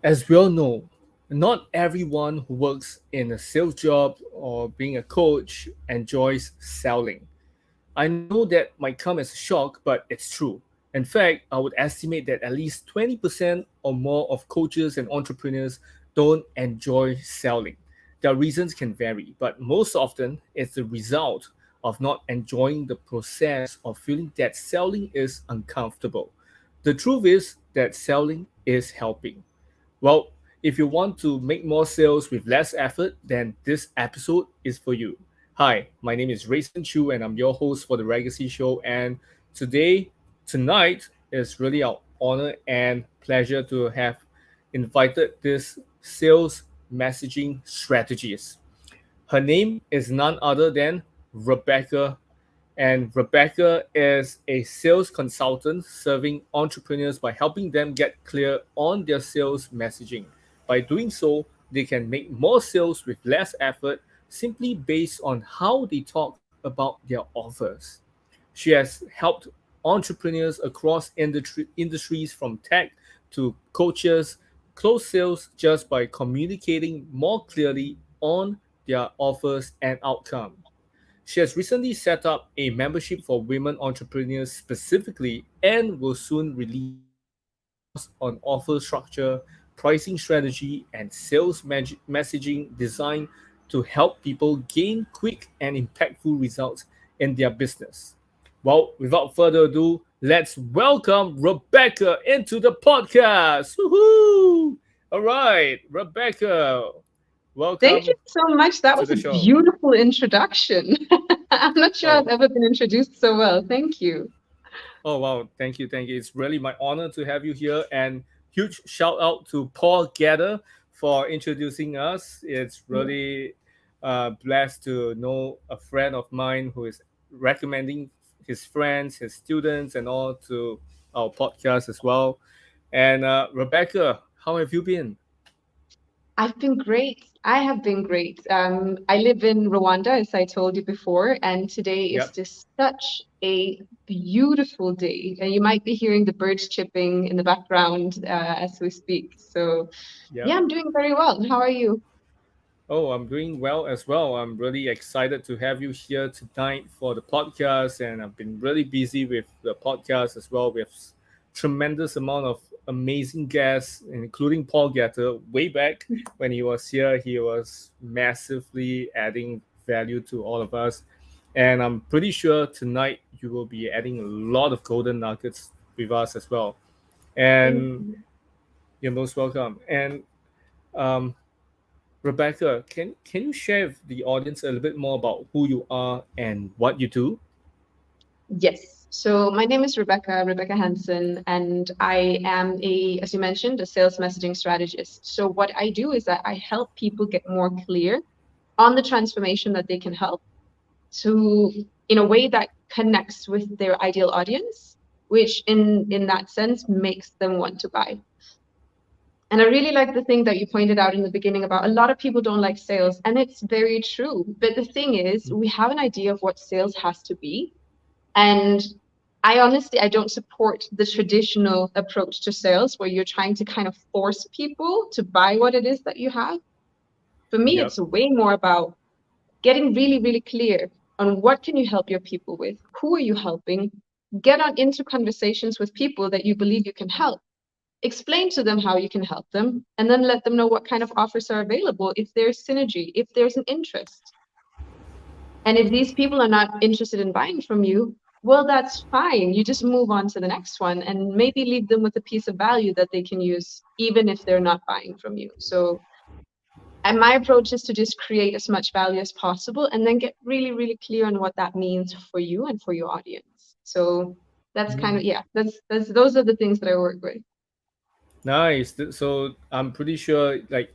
As we all know, not everyone who works in a sales job or being a coach enjoys selling. I know that might come as a shock, but it's true. In fact, I would estimate that at least 20% or more of coaches and entrepreneurs don't enjoy selling. Their reasons can vary, but most often it's the result of not enjoying the process or feeling that selling is uncomfortable. The truth is that selling is helping. Well, if you want to make more sales with less effort, then this episode is for you. Hi, my name is Rayson Chu, and I'm your host for the Legacy Show. And tonight, is really our honor and pleasure to have invited this sales messaging strategist. Her name is none other than Rebecca, and Rebecca is a sales consultant serving entrepreneurs by helping them get clear on their sales messaging. By doing so, they can make more sales with less effort simply based on how they talk about their offers. She has helped entrepreneurs across industries from tech to coaches close sales just by communicating more clearly on their offers and outcome. She has recently set up a membership for women entrepreneurs specifically and will soon release a course on offer structure, pricing strategy, and sales messaging designed to help people gain quick and impactful results in their business. Well, without further ado, let's welcome Rebecca into the podcast. Woohoo! All right, Rebecca, Thank you welcome so much. That to was the a show. beautiful introduction. I'm not sure I've Oh, ever been introduced so well. Thank you. Oh wow, thank you, thank you. It's really my honor to have you here, and huge shout out to Paul Gather for introducing us. It's really blessed to know a friend of mine who is recommending his friends, his students, and all to our podcast as well. And Rebecca, how have you been? I've been great. I have been great. I live in Rwanda, as I told you before, and today is Yep, just such a beautiful day. And you might be hearing the birds chirping in the background as we speak. So, yep. yeah, I'm doing very well. How are you? Oh, I'm doing well as well. I'm really excited to have you here tonight for the podcast, and I've been really busy with the podcast as well. We have tremendous amount of amazing guests, including Paul Getter. Way back when he was here, he was massively adding value to all of us, and I'm pretty sure tonight you will be adding a lot of golden nuggets with us as well. Thank And you. you're most welcome. And um, Rebecca, can you share with the audience a little bit more about who you are and what you do? Yes. So my name is Rebecca Hansen, and I am as you mentioned, a sales messaging strategist. So what I do is that I help people get more clear on the transformation that they can help to in a way that connects with their ideal audience, which in that sense makes them want to buy. And I really like the thing that you pointed out in the beginning about a lot of people don't like sales, and it's very true. But the thing is, we have an idea of what sales has to be, and I don't support the traditional approach to sales where you're trying to kind of force people to buy what it is that you have. For me, Yep. it's way more about getting really, really clear on what can you help your people with? Who are you helping? Get on into conversations with people that you believe you can help. Explain to them how you can help them, and then let them know what kind of offers are available if there's synergy, if there's an interest. And if these people are not interested in buying from you, well, that's fine. You just move on to the next one and maybe leave them with a piece of value that they can use, even if they're not buying from you. So, and my approach is to just create as much value as possible and then get really, really clear on what that means for you and for your audience. So that's kind of, Mm. yeah, those are the things that I work with. Nice. So I'm pretty sure, like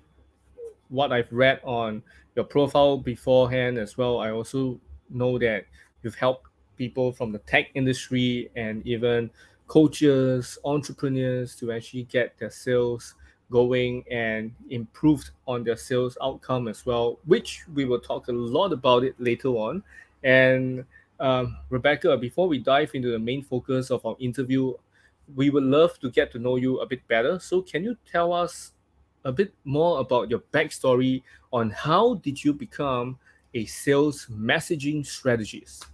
what I've read on your profile beforehand as well, I also know that you've helped people from the tech industry and even coaches, entrepreneurs to actually get their sales going and improved on their sales outcome as well, which we will talk a lot about it later on. And Rebecca, before we dive into the main focus of our interview, we would love to get to know you a bit better. So, can you tell us a bit more about your backstory on how did you become a sales messaging strategist?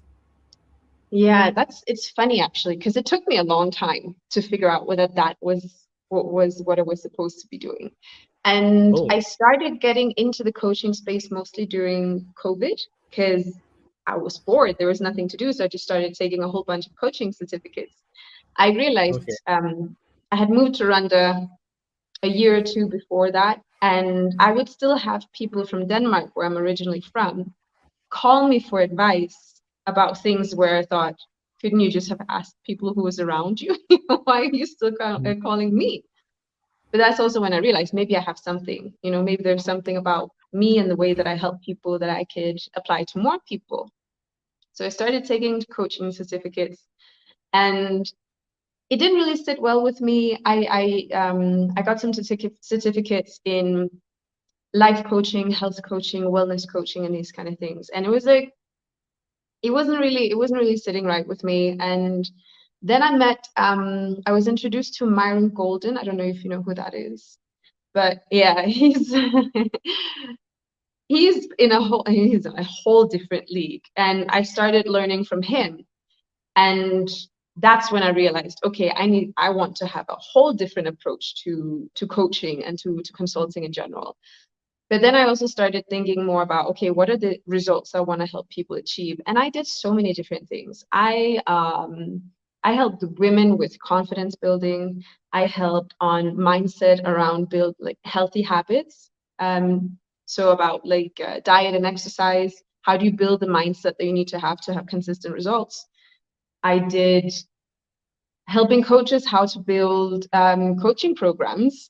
Yeah, it's funny actually, because it took me a long time to figure out whether that was what I was supposed to be doing. And Oh, I started getting into the coaching space mostly during COVID because I was bored. There was nothing to do. So I just started taking a whole bunch of coaching certificates. I okay. realized I had moved to Rwanda a year or two before that, and I would still have people from Denmark, where I'm originally from, call me for advice about things where I thought, couldn't you just have asked people who was around you? Why are you still Mhm. calling me? But that's also when I realized maybe I have something, maybe there's something about me and the way that I help people that I could apply to more people. So I started taking coaching certificates, and it didn't really sit well with me. I got some certificates in life coaching, health coaching, wellness coaching, and these kind of things. And it was like it wasn't really sitting right with me. And then I was introduced to Myron Golden. I don't know if you know who that is, but yeah, he's in a whole different league. And I started learning from him. And that's when I realized, okay, I want to have a whole different approach to coaching and to consulting in general. But then I also started thinking more about, okay, what are the results I want to help people achieve? And I did so many different things. I helped women with confidence building. I helped on mindset around build like healthy habits. So about like diet and exercise. How do you build the mindset that you need to have consistent results? I did helping coaches how to build coaching programs,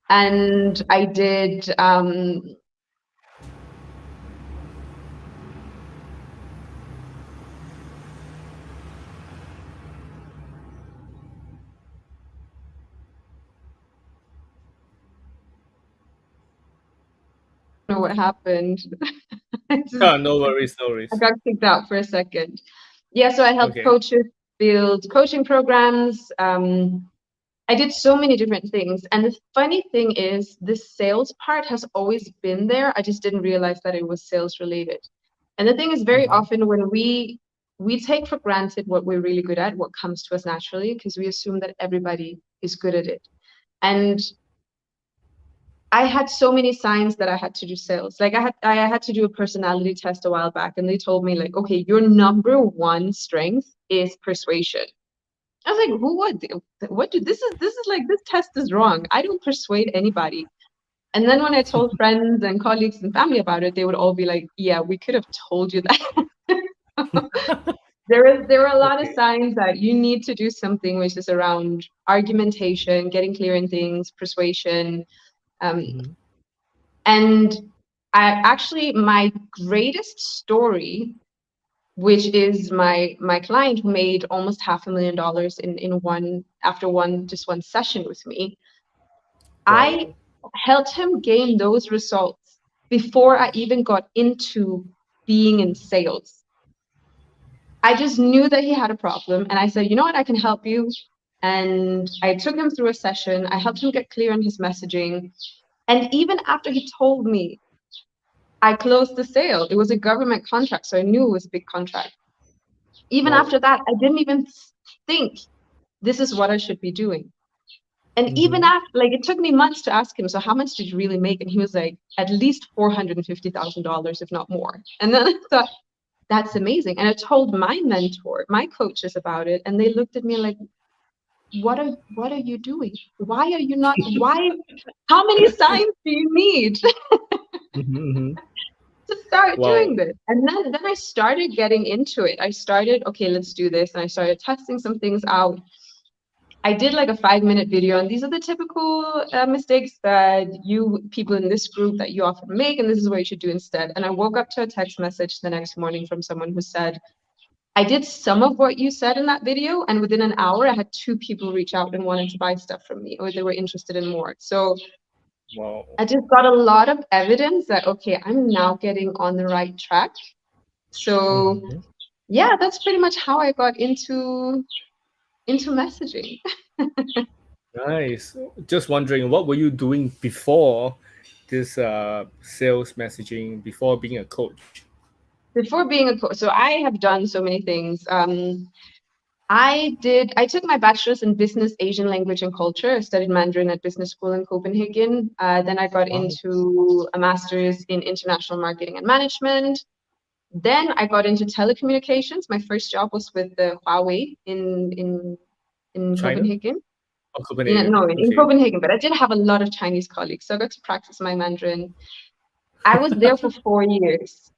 and I did know what happened. I just Ah, no worries, no I worries. got kicked out for a second. Yeah, so I helped Okay. coaches build coaching programs. I did so many different things. And the funny thing is, the sales part has always been there. I just didn't realize that it was sales related. And the thing is, very Hmm. often when we take for granted what we're really good at, what comes to us naturally, because we assume that everybody is good at it. And I had so many signs that I had to do sales. Like I had to do a personality test a while back, and they told me like, okay, your number one strength is persuasion. I was like, who would? What do this is like this test is wrong. I don't persuade anybody. And then when I told friends and colleagues and family about it, they would all be like, yeah, we could have told you that. There are a lot of Okay. signs that you need to do something which is around argumentation, getting clear in things, persuasion. Um, Hmm. and my greatest story, which is my client who made almost $500,000 in one session with me. I Wow. helped him gain those results before I even got into being in sales. I just knew that he had a problem, and I said, you know what, I can help you. And I took him through a session. I helped him get clear on his messaging. And even after he told me, I closed the sale. It was a government contract, so I knew it was a big contract. Even Wow. after that, I didn't even think this is what I should be doing. And even Hmm. after, like, it took me months to ask him, so how much did you really make? And he was like, at least $450,000, if not more. And then I thought, that's amazing. And I told my mentor, my coaches about it, and they looked at me like, what are you doing? Why are you not? Why? How many signs do you need Hmm. to start Wow. doing this? And then I started getting into it. I started, okay, let's do this. And I started testing some things out. I did like a 5-minute video, and these are the typical mistakes that you people in this group that you often make, and this is what you should do instead. And I woke up to a text message the next morning from someone who said, I did some of what you said in that video, and within an hour, I had 2 people reach out and wanted to buy stuff from me, or they were interested in more. So Wow. I just got a lot of evidence that, okay, I'm now getting on the right track. So Hmm. yeah, that's pretty much how I got into messaging. Nice. just wondering, what were you doing before this sales messaging, before being a coach? Before being a coach, so I have done so many things. I took my bachelor's in business, Asian language and culture. I studied Mandarin at business school in Copenhagen. Then I got Wow. into a master's in international marketing and management. Then I got into telecommunications. My first job was with the Huawei in China Copenhagen. or Yeah, Copenhagen? no, in Okay. Copenhagen, but I did have a lot of Chinese colleagues, so I got to practice my Mandarin. I was there for 4 years.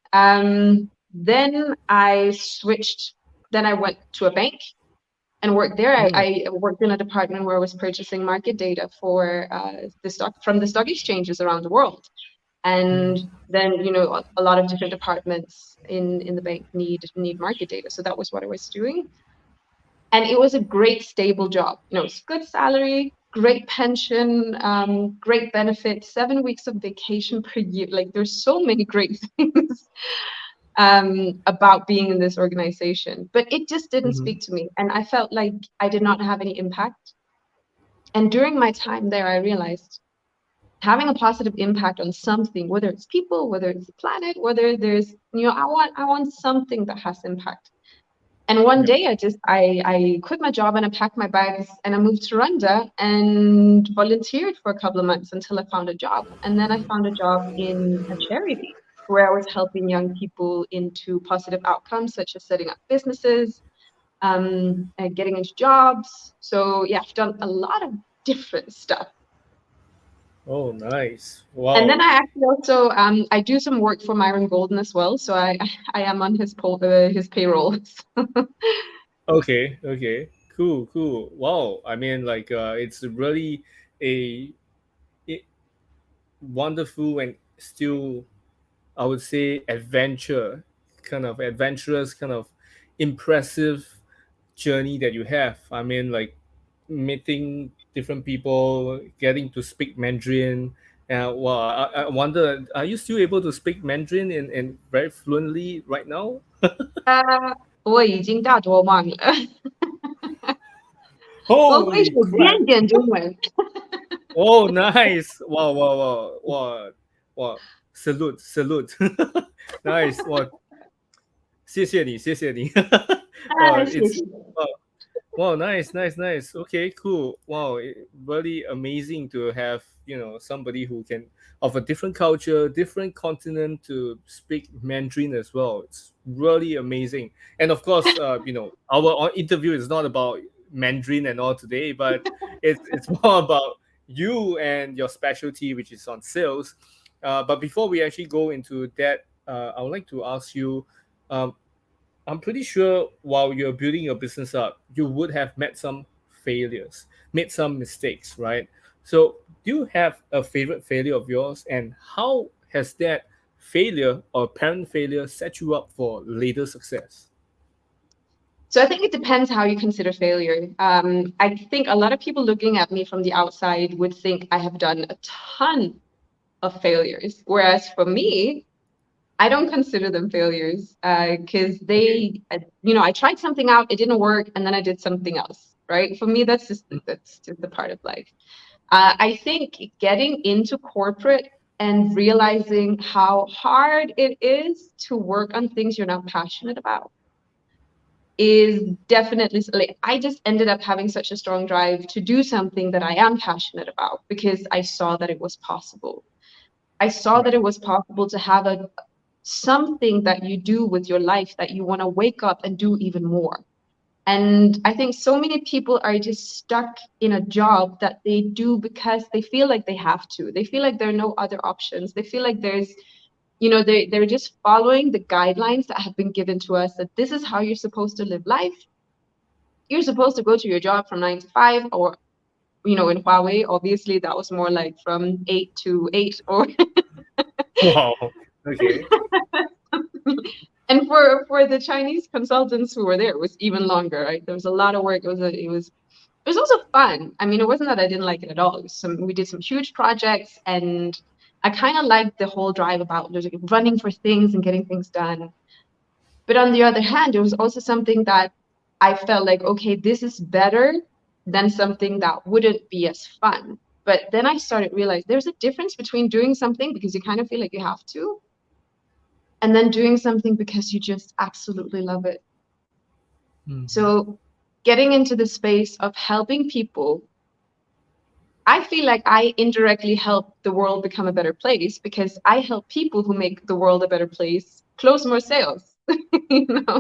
Then I switched. Then I went to a bank and worked there. Mm, I worked in a department where I was purchasing market data for the stock from the stock exchanges around the world. And mm. then, a lot of different departments in the bank need market data. So that was what I was doing. And it was a great stable job. It's good salary, great pension, great benefits, 7 weeks of vacation per year. Like there's so many great things about being in this organization, but it just didn't Mhm. speak to me. And I felt like I did not have any impact. And during my time there, I realized having a positive impact on something, whether it's people, whether it's the planet, whether there's, I want something that has impact. And one Yeah. day I quit my job and I packed my bags and I moved to Rwanda and volunteered for a couple of months until I found a job. And then I found a job in a charity where I was helping young people into positive outcomes, such as setting up businesses, and getting into jobs. So yeah, I've done a lot of different stuff. Oh, nice. And then Wow. I actually also I do some work for Myron Golden as well. So I am on his payroll. Okay. Okay. Cool. Cool. Wow. I mean, like, it's really a, a wonderful and still, I would say, adventurous, kind of impressive journey that you have. I mean, like, meeting different people, getting to speak Mandarin. Well, I wonder, are you still able to speak Mandarin in very fluently right now? 我已经大多忘了，我会说 Holy 点 crap! 点中文。Oh, nice! Wow, wow, wow, wow, wow! Salute, salute! Nice! Wow, 谢谢你，谢谢你. Wow, 谢 it's 谢。wow, wow, nice, nice, nice. Okay, cool. Wow, really amazing to have, somebody who can, of a different culture, different continent, to speak Mandarin as well. It's really amazing. And of course, our interview is not about Mandarin and all today, but it's more about you and your specialty, which is on sales. But before we actually go into that, I would like to ask you, um, I'm pretty sure while you're building your business up, you would have met some failures, made some mistakes, right? So, do you have a favorite failure of yours, and how has that failure or apparent failure set you up for later success? So I think it depends how you consider failure. I think a lot of people looking at me from the outside would think I have done a ton of failures, whereas for me, I don't consider them failures because Okay. I tried something out, it didn't work, and then I did something else. Right? For me, that's just the part of life. I think getting into corporate and realizing how hard it is to work on things you're not passionate about is definitely like I just ended up having such a strong drive to do something that I am passionate about because I saw that it was possible. I saw that Right. it was possible to have a something that you do with your life that you want to wake up and do even more. And I think so many people are just stuck in a job that they do because they feel like they have to. They feel like there are no other options. They feel like they're just following the guidelines that have been given to us that this is how you're supposed to live life. You're supposed to go to your job from 9 to 5, or in Huawei, obviously that was more like from 8 to 8 or Wow. Okay. and for the Chinese consultants who were there, it was even longer, right? There was a lot of work. It was also fun. I mean, it wasn't that I didn't like it at all. We did some huge projects, and I kind of liked the whole drive about like running for things and getting things done. But on the other hand, it was also something that I felt like, okay, this is better than something that wouldn't be as fun. But then I started realizing there's a difference between doing something because you kind of feel like you have to, and then doing something because you just absolutely love it. Mhm. So getting into the space of helping people, I feel like I indirectly help the world become a better place because I help people who make the world a better place close more sales. you know?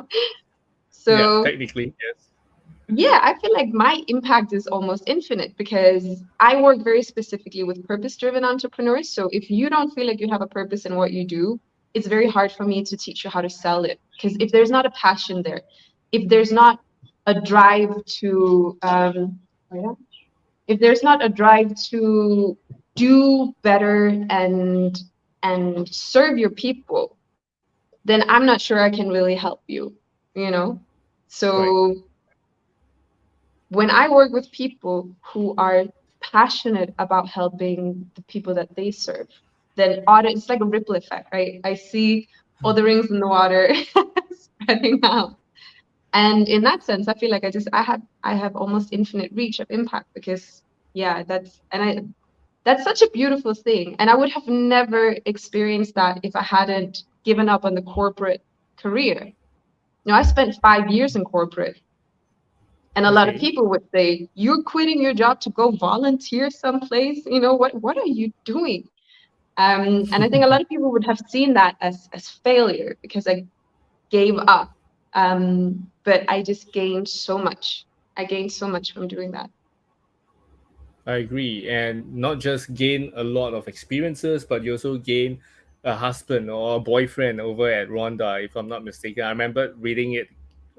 Yeah, So technically, yes. yeah, I feel like my impact is almost infinite because I work very specifically with purpose-driven entrepreneurs. So if you don't feel like you have a purpose in what you do, it's very hard for me to teach you how to sell it. Because if there's not a passion there, if there's not a drive to oh yeah, if there's not a drive to do better and serve your people, then I'm not sure I can really help you, you know? Right. So when I work with people who are passionate about helping the people that they serve, then it's like a ripple effect, right? I see all the rings in the water spreading out. And in that sense, I feel like I have almost infinite reach of impact because yeah, that's such a beautiful thing. And I would have never experienced that if I hadn't given up on the corporate career. I spent 5 years in corporate. And a lot of Okay. people would say, "You're quitting your job to go volunteer someplace. What are you doing?" And I think a lot of people would have seen that as failure because I gave up. But I just gained so much. I gained so much from doing that. I agree. And not just gain a lot of experiences, but you also gain a husband or a boyfriend over at Rwanda, if I'm not mistaken. I remember reading it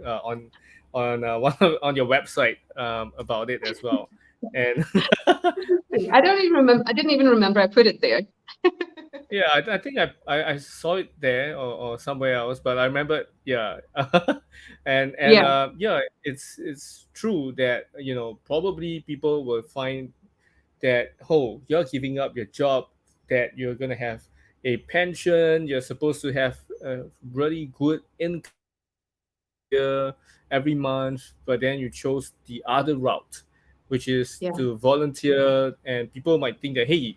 on on your website about it as well. And I don't even remember. I didn't even remember I put it there. yeah, I think I saw it there or somewhere else, but I remember, yeah, and Yeah, yeah, it's true that probably people will find that, oh, you're giving up your job, that you're gonna have a pension, you're supposed to have a really good income every year, every month, but then you chose the other route, which is yeah, to volunteer. And people might think that, hey,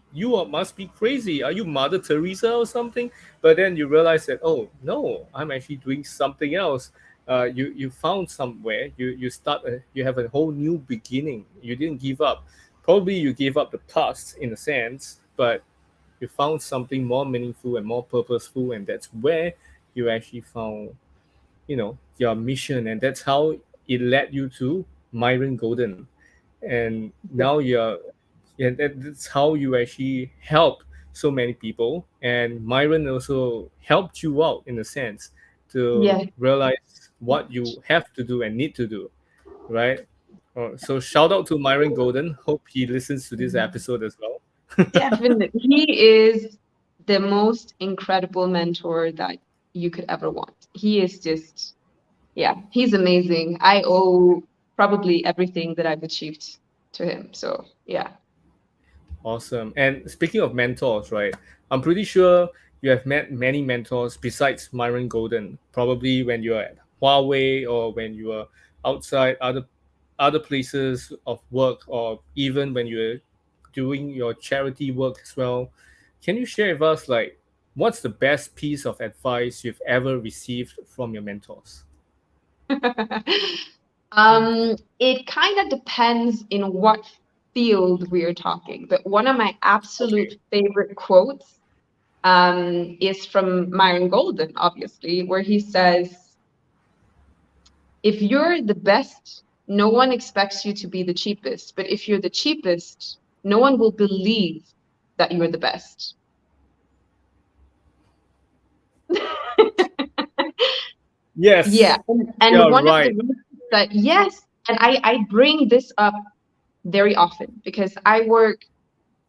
must be crazy, are you Mother Teresa or something? But then you realize that, oh no, I'm actually doing something else. You found somewhere, you have a whole new beginning. You didn't give up. Probably you gave up the past in a sense, but you found something more meaningful and more purposeful, and that's where you actually found, your mission, and that's how it led you to Myron Golden. And yeah, now that's how you actually help so many people. And Myron also helped you out in a sense to yeah. realize what you have to do and need to do, right? So shout out to Myron Golden. Hope he listens to this episode as well. Definitely. He is the most incredible mentor that you could ever want. He is just, yeah, he's amazing. I owe probably everything that I've achieved to him. So, yeah. Awesome. And speaking of mentors, right? I'm pretty sure you have met many mentors besides Myron Golden. Probably when you're at Huawei or when you are outside other places of work, or even when you're doing your charity work as well. Can you share with us, like, what's the best piece of advice you've ever received from your mentors? It kind of depends in what field we are talking, but one of my absolute Okay. favorite quotes is from Myron Golden, obviously, where he says, if you're the best, no one expects you to be the cheapest. But if you're the cheapest, no one will believe that you're the best. Yeah. Yes, And you're one of the right. reasons that, yes, and I bring this up very often because I work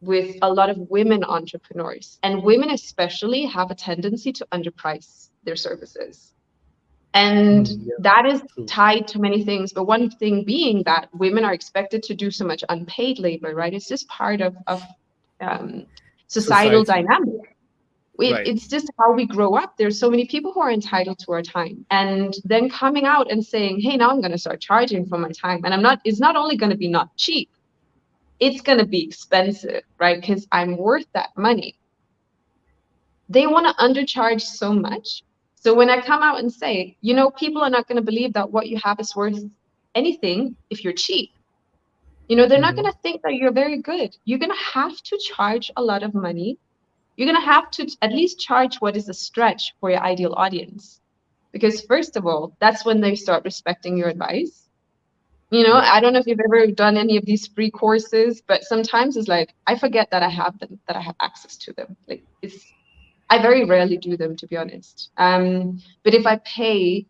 with a lot of women entrepreneurs, and women especially have a tendency to underprice their services. And Yeah, that is true. tied to many things, but one thing being that women are expected to do so much unpaid labor, right? It's just part of um, societal Society, dynamic. right? It's just how we grow up. There's so many people who are entitled to our time, and then coming out and saying, "Hey, now I'm going to start charging for my time," and it's not only going to be not cheap, it's going to be expensive, right? Because I'm worth that money. They want to undercharge so much. So when I come out and say, people are not going to believe that what you have is worth anything if you're cheap. They're not Mm-hmm. going to think that you're very good. You're going to have to charge a lot of money. You're going to have to at least charge what is a stretch for your ideal audience. Because first of all, that's when they start respecting your advice. Right. I don't know if you've ever done any of these free courses, but sometimes it's like I forget that I have them, that I have access to them. Like I very rarely do them, to be honest. But if I pay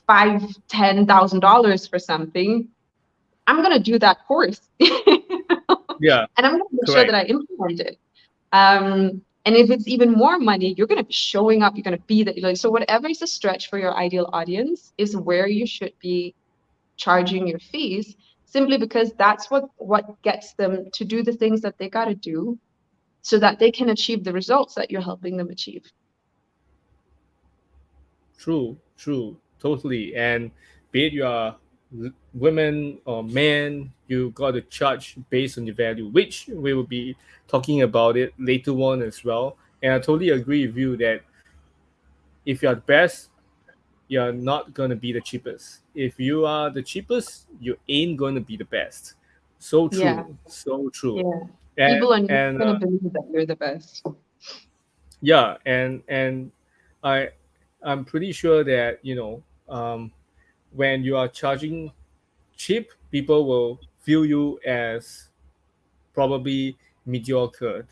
$5,000, $10,000 for something, I'm gonna do that course, Yeah. and I'm gonna make sure that Correct. I implement it. And if it's even more money, you're gonna be showing up. You're gonna be that. So whatever is a stretch for your ideal audience is where you should be charging your fees, simply because that's what gets them to do the things that they gotta do, so that they can achieve the results that you're helping them achieve. True. True. Totally. And be it you are women or men, you got to charge based on your value, which we will be talking about it later on as well. And I totally agree with you that if you are the best, you're not gonna be the cheapest. If you are the cheapest, you ain't gonna be the best. So Yeah, true, so true. yeah. And People are not and gonna believe that you're the best. yeah, and I I'm pretty sure that when you are charging cheap, people will view you as probably mediocre,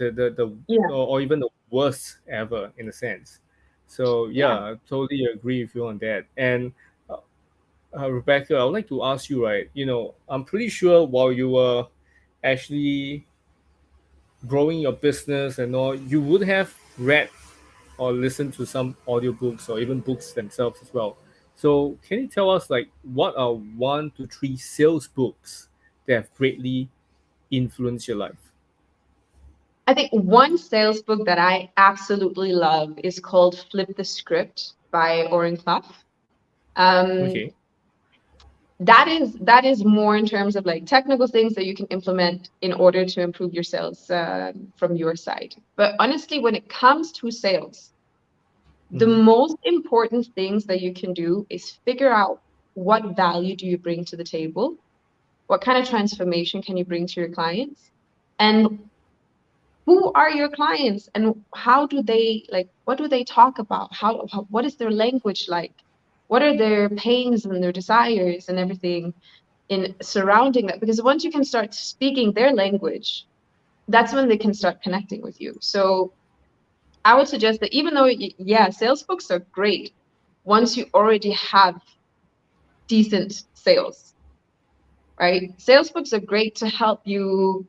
Yeah, or even the worst ever in a sense. So yeah, yeah. I totally agree with you on that. And uh, Rebecca, I would like to ask you, right? I'm pretty sure while you were actually growing your business and all, you would have read or listened to some audiobooks or even books themselves as well. So, can you tell us, like, what are 1 to 3 sales books that have greatly influenced your life? I think one sales book that I absolutely love is called Flip the Script by Oren Clough. Um, Okay. that is more in terms of like technical things that you can implement in order to improve your sales from your side. But honestly, when it comes to sales, the Mm-hmm. most important things that you can do is figure out what value do you bring to the table, what kind of transformation can you bring to your clients, and who are your clients, and how do they like, what do they talk about, what is their language like, what are their pains and their desires and everything in surrounding that. Because once you can start speaking their language, that's when they can start connecting with you. So I would suggest that even though, yeah, sales books are great once you already have decent sales, right? Sales books are great to help you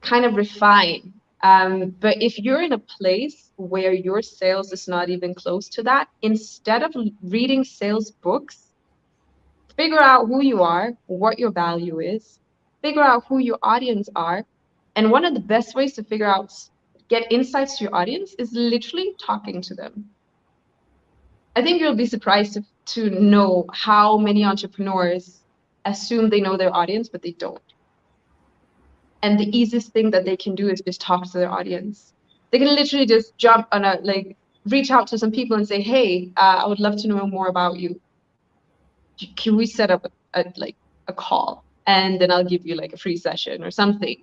kind of refine. But if you're in a place where your sales is not even close to that, instead of reading sales books, figure out who you are, what your value is, figure out who your audience are. And one of the best ways to figure out, get insights to your audience is literally talking to them. I think you'll be surprised to know how many entrepreneurs assume they know their audience, but they don't. And the easiest thing that they can do is just talk to their audience. They can literally just jump on like, reach out to some people and say, hey, I would love to know more about you. Can we set up like a call? And then I'll give you like a free session or something,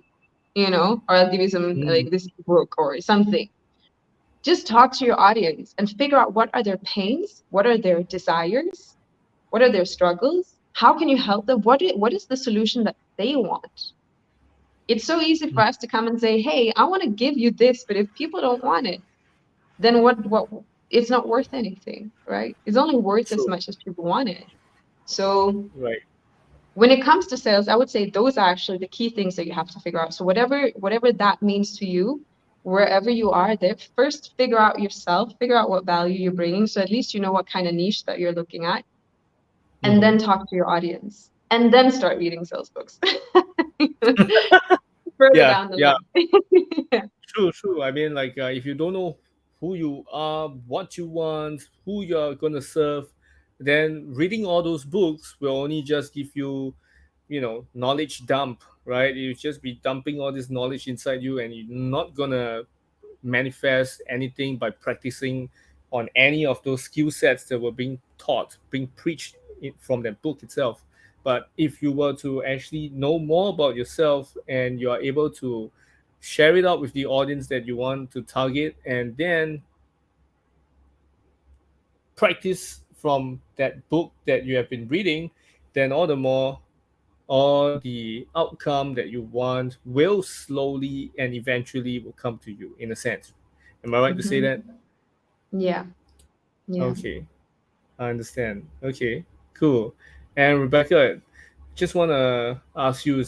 or I'll give you some Mm-hmm. like this book or something. Just talk to your audience and figure out what are their pains, what are their desires, what are their struggles, how can you help them, what is the solution that they want. It's so easy for us to come and say, hey, I want to give you this, but if people don't want it, then what it's not worth anything, right? It's only worth as True. much as people want it. So Right. when it comes to sales, I would say those are actually the key things that you have to figure out. So whatever that means to you, wherever you are, there, first figure out yourself, figure out what value you're bringing, so at least you know what kind of niche that you're looking at, and Mm-hmm. then talk to your audience, and then start reading sales books further Yeah. down the Yeah. line. True, true. I mean, like, if you don't know who you are, what you want, who you're gonna serve, then reading all those books will only just give you, knowledge dump, right? You just be dumping all this knowledge inside you, and you're not gonna manifest anything by practicing on any of those skill sets that were being taught, being preached from that book itself. But if you were to actually know more about yourself and you are able to share it out with the audience that you want to target, and then practice from that book that you have been reading, then all the more all the outcome that you want will slowly and eventually will come to you in a sense. Am I right to say that? Mhm. Yeah, yeah. Okay, I understand. Okay, cool. And Rebecca, just want to ask you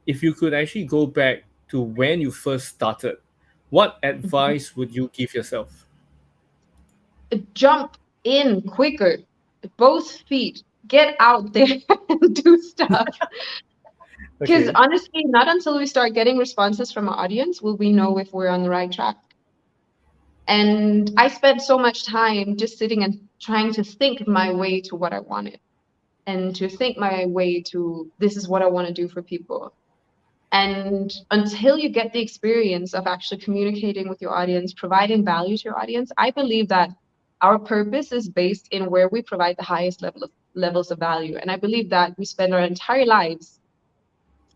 if you could actually go back to when you first started, what Mhm. advice would you give yourself? Jump in quicker, both feet, get out there and do stuff. Because Okay. honestly, not until we start getting responses from our audience will we know if we're on the right track. And I spent so much time just sitting and trying to think my way to what I wanted and to think my way to this is what I want to do for people. And until you get the experience of actually communicating with your audience, providing value to your audience, I believe that our purpose is based in where we provide the highest levels of value. And I believe that we spend our entire lives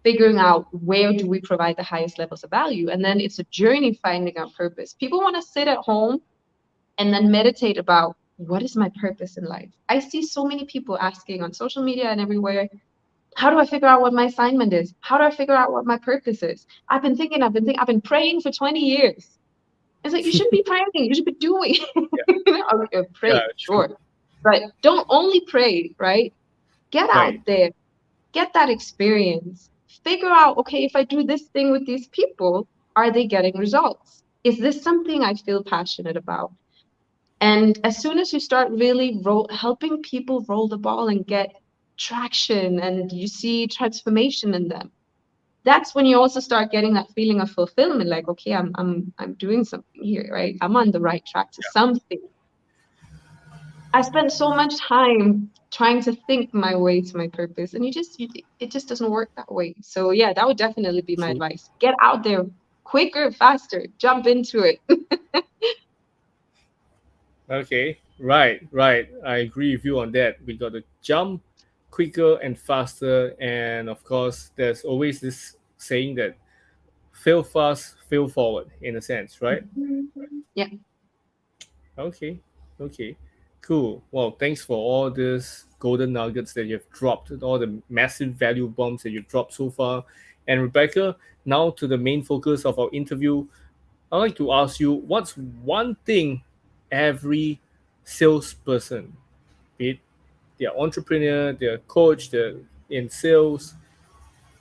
figuring out where do we provide the highest levels of value. And then it's a journey finding our purpose. People want to sit at home and then meditate about what is my purpose in life. I see so many people asking on social media and everywhere, how do I figure out what my assignment is? How do I figure out what my purpose is? I've been praying for 20 years. It's like, you shouldn't be praying, you should be doing. Yeah. Okay, Yeah. pray, True. sure. But don't only pray, right? Get out Right. there, get that experience. Figure out, okay, if I do this thing with these people, are they getting results? Is this something I feel passionate about? And as soon as you start really helping people roll the ball and get traction and you see transformation in them, that's when you also start getting that feeling of fulfillment, like, okay, I'm doing something here, right? I'm on the right track to something. I spent so much time trying to think my way to my purpose, and it just doesn't work that way. So yeah, that would definitely be my True. advice. Get out there quicker, faster, jump into it. Okay, right, right. I agree with you on that. We got to jump quicker and faster. And of course, there's always this saying that fail fast, fail forward, in a sense, right? Yeah. Okay, okay, cool. Well, thanks for all this golden nuggets that you've dropped, all the massive value bombs that you've dropped so far. And Rebecca, now to the main focus of our interview, I'd like to ask you what's one thing every salesperson, be it they're entrepreneur, they're coach, they're in sales,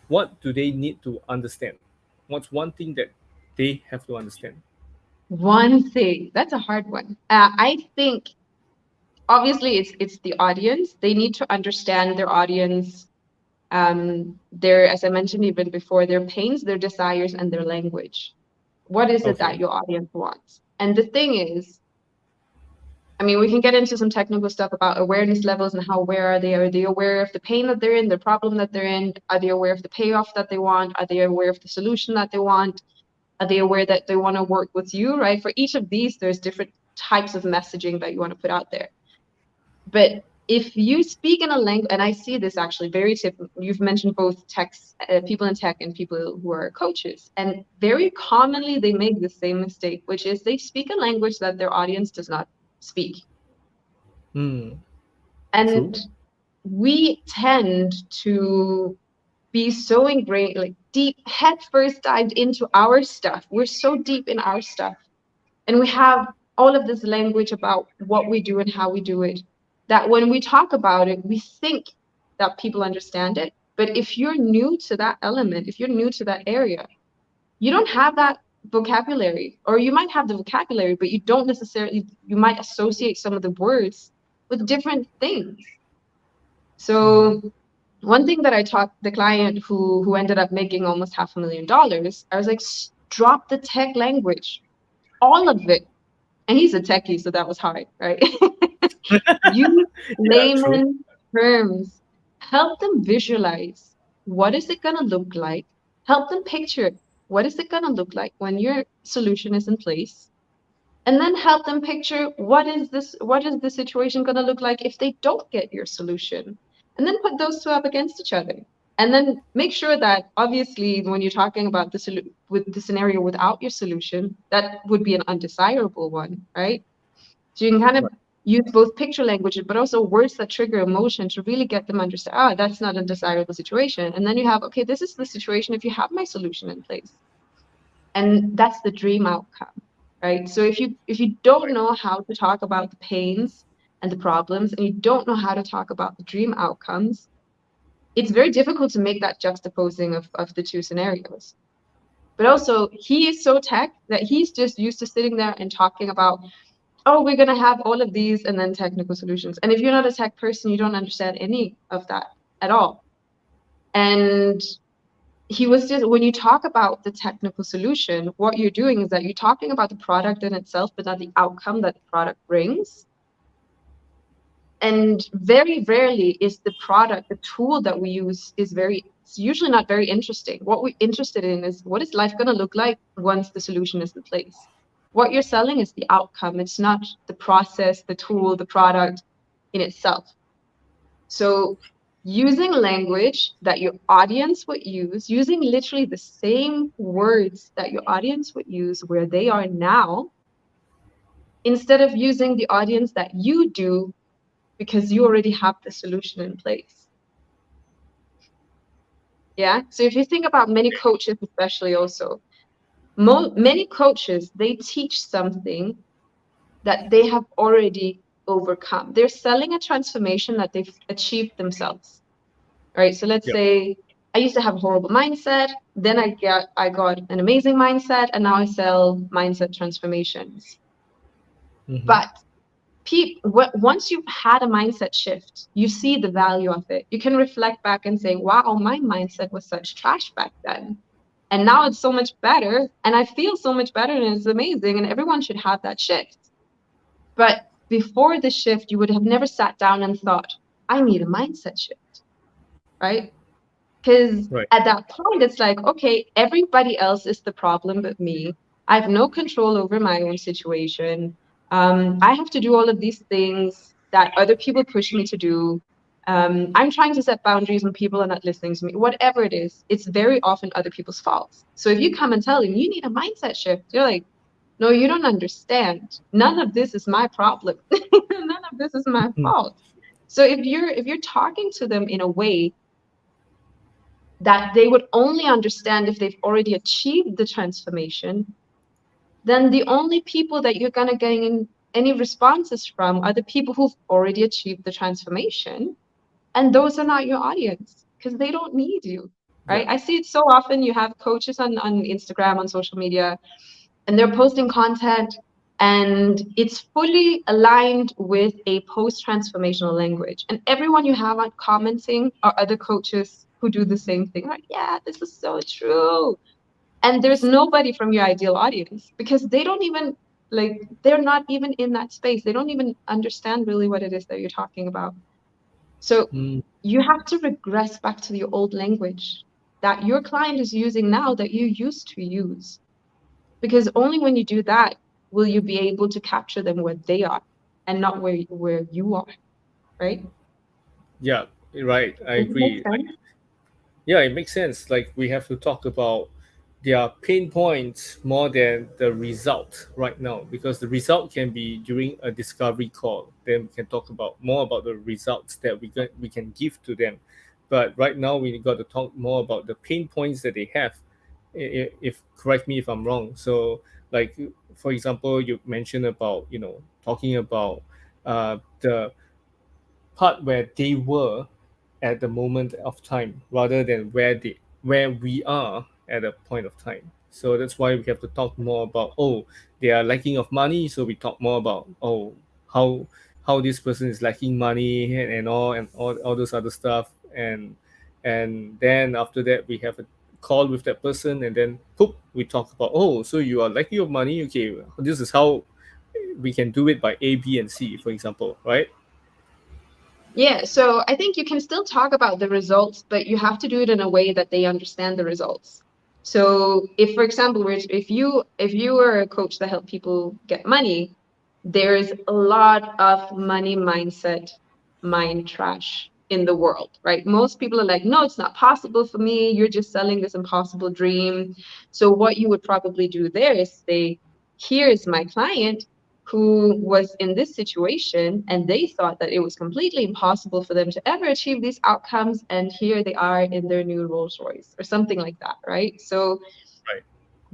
what do they need to understand? What's one thing that they have to understand? One thing, that's a hard one. I think obviously it's the audience. They need to understand their audience, their, as I mentioned even before, their pains, their desires, and their language. What is it that Okay. your audience wants? And the thing is, I mean, we can get into some technical stuff about awareness levels and how aware are they? Are they aware of the pain that they're in, the problem that they're in? Are they aware of the payoff that they want? Are they aware of the solution that they want? Are they aware that they want to work with you, right? For each of these, there's different types of messaging that you want to put out there. But if you speak in a language, and I see this actually very typical, you've mentioned both people in tech and people who are coaches, and very commonly they make the same mistake, which is they speak a language that their audience does not speak. Hmm. True. And we tend to be so ingrained, like deep, head first dived into our stuff. We're so deep in our stuff. And we have all of this language about what we do and how we do it, that when we talk about it, we think that people understand it. But if you're new to that element, if you're new to that area, you don't have that vocabulary, or you might have the vocabulary, but you don't necessarily, you might associate some of the words with different things. Hmm. So one thing that I taught the client who ended up making almost $500,000, I was like, drop the tech language, all of it. And he's a techie, so that was hard, right? Use Yeah, true. layman terms. Help them visualize what is it going to look like? Help them picture what is it going to look like when your solution is in place, and then help them picture what is the situation going to look like if they don't get your solution, and then put those two up against each other, and then make sure that obviously when you're talking about with the scenario without your solution, that would be an undesirable one, right? So you can kind of Right. use both picture language, but also words that trigger emotion to really get them understand, oh, that's not a desirable situation. And then you have, okay, this is the situation if you have my solution in place. And that's the dream outcome, right? So if you don't Right. know how to talk about the pains and the problems, and you don't know how to talk about the dream outcomes, it's very difficult to make that juxtaposing of the two scenarios. But also, he is so tech that he's just used to sitting there and talking about, oh, we're going to have all of these and then technical solutions. And if you're not a tech person, you don't understand any of that at all. And he was just, when you talk about the technical solution, what you're doing is that you're talking about the product in itself, but not the outcome that the product brings. And very rarely is the product, the tool that we use it's usually not very interesting. What we're interested in is, what is life going to look like once the solution is in place? What you're selling is the outcome. It's not the process, the tool, the product in itself. So using language that your audience would use, using literally the same words that your audience would use where they are now, instead of using the audience that you do because you already have the solution in place. Yeah. So if you think about many coaches, especially also, many coaches, they teach something that they have already overcome. They're selling a transformation that they've achieved themselves. Right. So let's Yeah. say I used to have a horrible mindset, then I got an amazing mindset, and now I sell mindset transformations. Mm-hmm. But once you've had a mindset shift, you see the value of it. You can reflect back and say, wow, my mindset was such trash back then. And now it's so much better. And I feel so much better. And it's amazing. And everyone should have that shift. But before the shift, you would have never sat down and thought, I need a mindset shift. Right. Because Right. at that point, it's like, okay, everybody else is the problem but me. I have no control over my own situation. I have to do all of these things that other people push me to do. I'm trying to set boundaries when people are not listening to me. Whatever it is, it's very often other people's faults. So if you come and tell them you need a mindset shift, you're like, no, you don't understand. None of this is my problem. None of this is my Mm. fault. So if you're talking to them in a way that they would only understand if they've already achieved the transformation, then the only people that you're going to gain any responses from are the people who've already achieved the transformation. And those are not your audience because they don't need you, Yeah. right? I see it so often. You have coaches on Instagram, on social media, and they're posting content and it's fully aligned with a post-transformational language. And everyone you have on commenting are other coaches who do the same thing. Like, yeah, this is so true. And there's nobody from your ideal audience because they don't even they're not even in that space. They don't even understand really what it is that you're talking about. So Mm. you have to regress back to the old language that your client is using now that you used to use, because only when you do that will you be able to capture them where they are and not where you are, right? Yeah. Right. I Does it make agree. sense? Yeah, it makes sense. Like we have to talk about their pain points more than the result right now, because the result can be during a discovery call. Then we can talk about more about the results that we can give to them. But right now we got to talk more about the pain points that they have. If correct me if I'm wrong. So like for example, you mentioned about talking about the part where they were at the moment of time rather than where we are at a point of time. So that's why we have to talk more about, oh, they are lacking of money, so we talk more about, oh, how how this person is lacking money and all those other stuff. And then after that we have a call with that person, and then poop, we talk about, oh, so you are lacking of money, okay, this is how we can do it by A, B, and C, for example, right? Yeah, so I think you can still talk about the results, but you have to do it in a way that they understand the results. So if, for example, if you are a coach that help people get money, there's a lot of money mindset, mind trash in the world, right? Most people are like, no, it's not possible for me. You're just selling this impossible dream. So what you would probably do there is say, here's my client who was in this situation and they thought that it was completely impossible for them to ever achieve these outcomes, and here they are in their new Rolls Royce or something like that, right? So Right.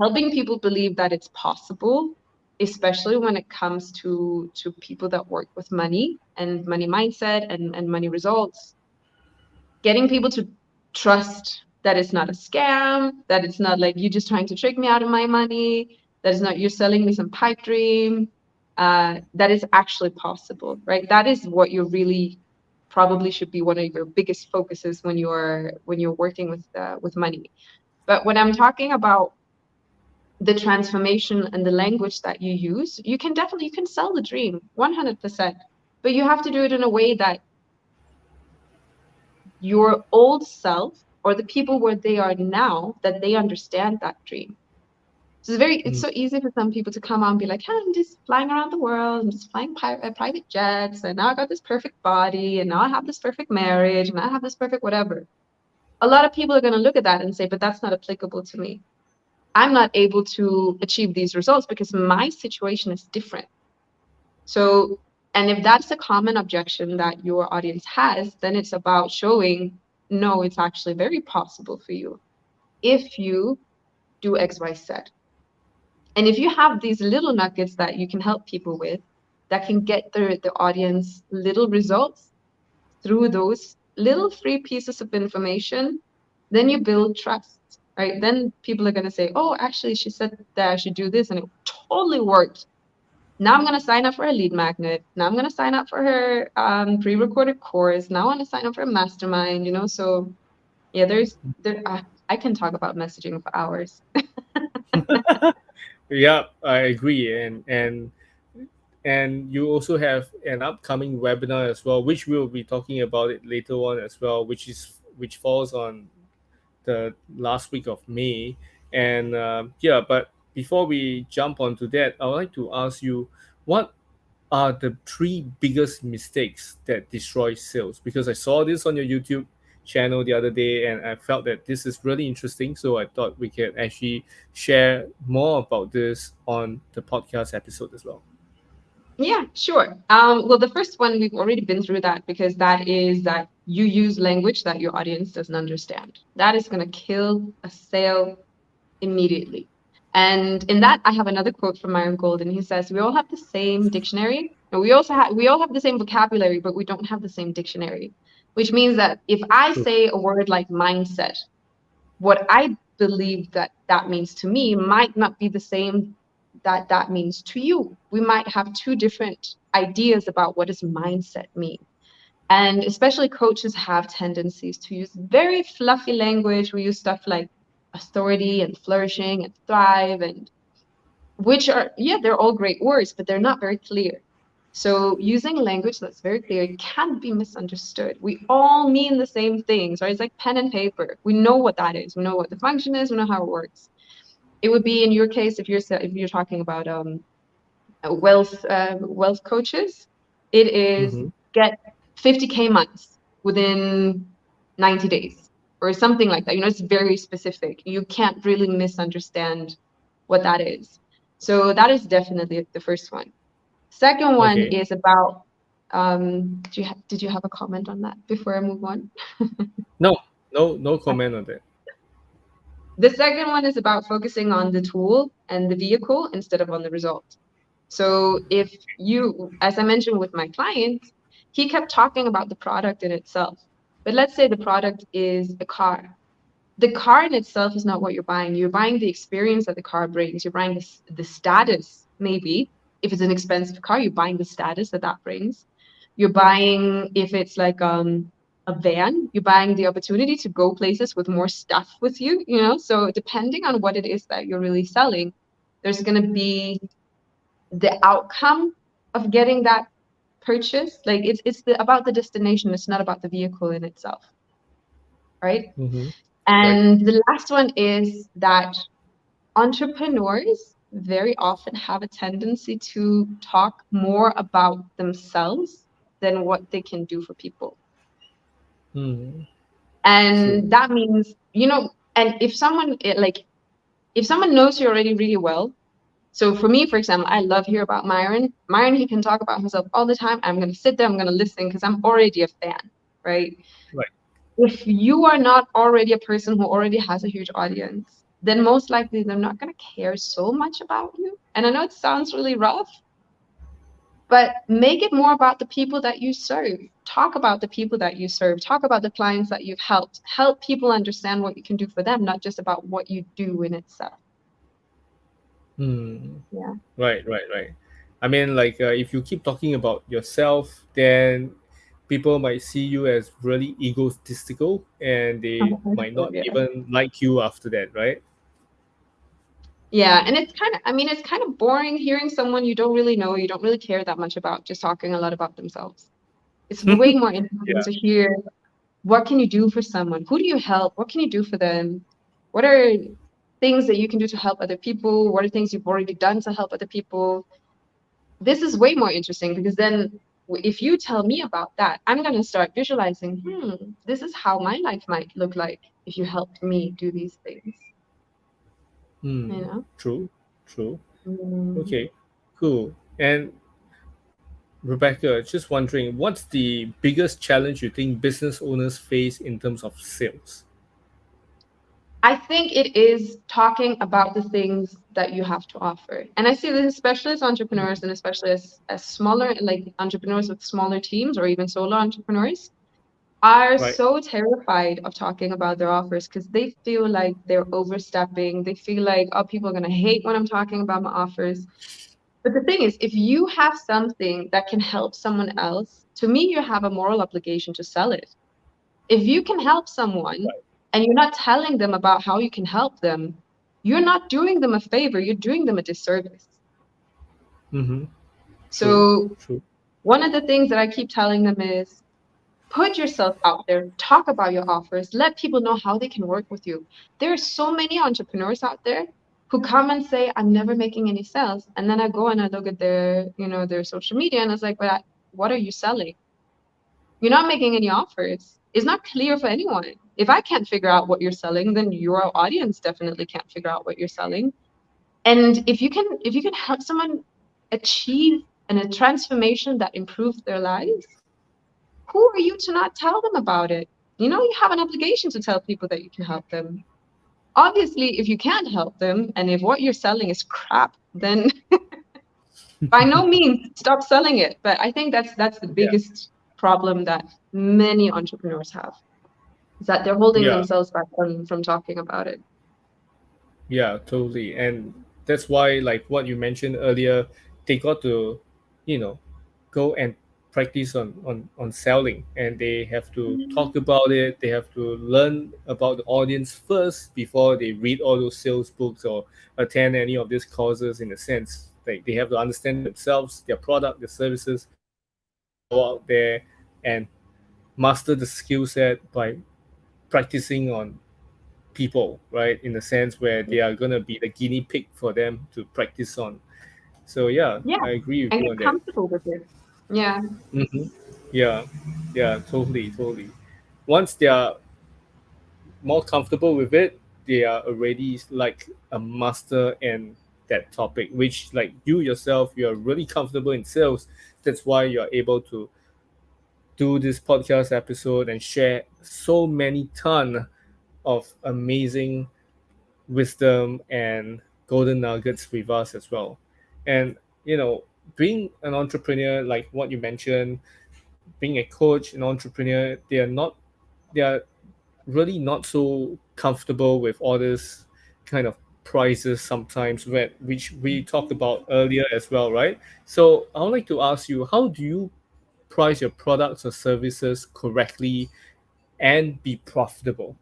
helping people believe that it's possible, especially when it comes to people that work with money and money mindset and money results, getting people to trust that it's not a scam, that it's not like you just trying to trick me out of my money, that it's not you're selling me some pipe dream, that is actually possible, right? That is what you really probably should be one of your biggest focuses when you're working with money. But when I'm talking about the transformation and the language that you use, you can sell the dream 100%, but you have to do it in a way that your old self or the people where they are now, that they understand that dream. So it's Mm. so easy for some people to come out and be like, hey, I'm just flying around the world, I'm just flying private jets, and now I got this perfect body, and now I have this perfect marriage, and I have this perfect whatever. A lot of people are going to look at that and say, but that's not applicable to me. I'm not able to achieve these results because my situation is different. So, and if that's a common objection that your audience has, then it's about showing, no, it's actually very possible for you if you do X, Y, Z. And if you have these little nuggets that you can help people with, that can get the audience little results through those little free pieces of information, then you build trust, right? Then people are going to say, oh, actually, she said that I should do this and it totally worked. Now I'm going to sign up for a lead magnet. Now I'm going to sign up for her pre-recorded course. Now I want to sign up for a mastermind, So yeah, I can talk about messaging for hours. Yeah, I agree, and you also have an upcoming webinar as well, which we'll be talking about it later on as well, which falls on the last week of May. And yeah, but before we jump onto that, I would like to ask you, what are the three biggest mistakes that destroy sales? Because I saw this on your YouTube channel the other day and I felt that this is really interesting. So I thought we could actually share more about this on the podcast episode as well. Yeah, sure. Well, the first one, we've already been through that, because that is that you use language that your audience doesn't understand. That is going to kill a sale immediately. And in that, I have another quote from Myron Golden. He says, "We all have the same dictionary, and we all have the same vocabulary, but we don't have the same dictionary." Which means that if I True. say a word like mindset, what I believe that that means to me might not be the same that that means to you. We might have two different ideas about what does mindset mean. And especially coaches have tendencies to use very fluffy language. We use stuff like authority and flourishing and thrive, and which are, yeah, they're all great words, but they're not very clear. So using language that's very clear can be misunderstood. We all mean the same things, right? It's like pen and paper. We know what that is. We know what the function is. We know how it works. It would be in your case if you're talking about wealth coaches. It is Mm-hmm. get 50K months within 90 days or something like that. It's very specific. You can't really misunderstand what that is. So that is definitely the first one. Second one Okay. is about, did you have a comment on that before I move on? No, no comment on that. The second one is about focusing on the tool and the vehicle instead of on the result. So if you, as I mentioned with my client, he kept talking about the product in itself. But let's say the product is a car. The car in itself is not what you're buying. You're buying the experience that the car brings. You're buying the status, maybe. If it's an expensive car, you're buying the status that that brings. You're buying, if it's like a van, you're buying the opportunity to go places with more stuff with you. So depending on what it is that you're really selling, there's going to be the outcome of getting that purchase. Like about the destination. It's not about the vehicle in itself, right? Mm-hmm. Right. And the last one is that entrepreneurs very often have a tendency to talk more about themselves than what they can do for people. Hmm. True. And that means, and if someone if someone knows you already really well, so for me, for example, I love hear about Myron. Myron, he can talk about himself all the time. I'm gonna sit there, I'm gonna listen because I'm already a fan, right? Right. If you are not already a person who already has a huge audience, then most likely they're not gonna care so much about you. And I know it sounds really rough, but make it more about the people that you serve. Talk about the people that you serve. Talk about the clients that you've helped. Help people understand what you can do for them, not just about what you do in itself. Hmm. Yeah. Right, right, right. I mean, like, if you keep talking about yourself, then people might see you as really egotistical, and they might not Yeah. even like you after that, right? Yeah, and it's kind of, I mean, it's kind of boring hearing someone you don't really know, you don't really care that much about, just talking a lot about themselves. It's way more interesting Yeah. to hear what can you do for someone? Who do you help? What can you do for them? What are things that you can do to help other people? What are things you've already done to help other people? This is way more interesting because then if you tell me about that, I'm going to start visualizing, this is how my life might look like if you helped me do these things, you Hmm. know? True. True. Mm. Okay. Cool. And Rebecca, just wondering, what's the biggest challenge you think business owners face in terms of sales? I think it is talking about the things that you have to offer. And I see this especially as entrepreneurs and especially as smaller, like entrepreneurs with smaller teams or even solo entrepreneurs are Right. so terrified of talking about their offers because they feel like they're overstepping. They feel like, oh, people are going to hate when I'm talking about my offers. But the thing is, if you have something that can help someone else, to me, you have a moral obligation to sell it. If you can help someone Right. and you're not telling them about how you can help them, you're not doing them a favor, you're doing them a disservice. Mm-hmm. True. So, True. one of the things that I keep telling them is put yourself out there, talk about your offers, let people know how they can work with you. There are so many entrepreneurs out there who come and say, I'm never making any sales. And then I go and I look at their social media and I was like, but what are you selling? You're not making any offers. It's not clear for anyone. If I can't figure out what you're selling, then your audience definitely can't figure out what you're selling. And if you can help someone achieve a transformation that improves their lives, who are you to not tell them about it? You have an obligation to tell people that you can help them. Obviously, if you can't help them and if what you're selling is crap, then by no means stop selling it. But I think that's the Yeah. biggest problem that many entrepreneurs have. Is that they're holding Yeah. themselves back from talking about it. Yeah, totally. And that's why, like what you mentioned earlier, they got to, you know, go and practice on selling, and they have to talk about it. They have to learn about the audience first before they read all those sales books or attend any of these courses. In a sense, like they have to understand themselves, their product, their services before they go out there and master the skill set by practicing on people, right? In the sense where they are gonna be the guinea pig for them to practice on. So yeah, Yeah, I agree with and you get on that. comfortable with it. Yeah. Hmm. Yeah, yeah, totally, totally. Once they are more comfortable with it, they are already like a master in that topic. Which, like you yourself, you are really comfortable in sales. That's why you are able to do this podcast episode and share so many ton of amazing wisdom and golden nuggets with us as well. And being an entrepreneur, like what you mentioned, being a coach, an entrepreneur, they are really not so comfortable with all this kind of prices sometimes, which we talked about earlier as well, right? So I would like to ask you, how do you price your products or services correctly and be profitable?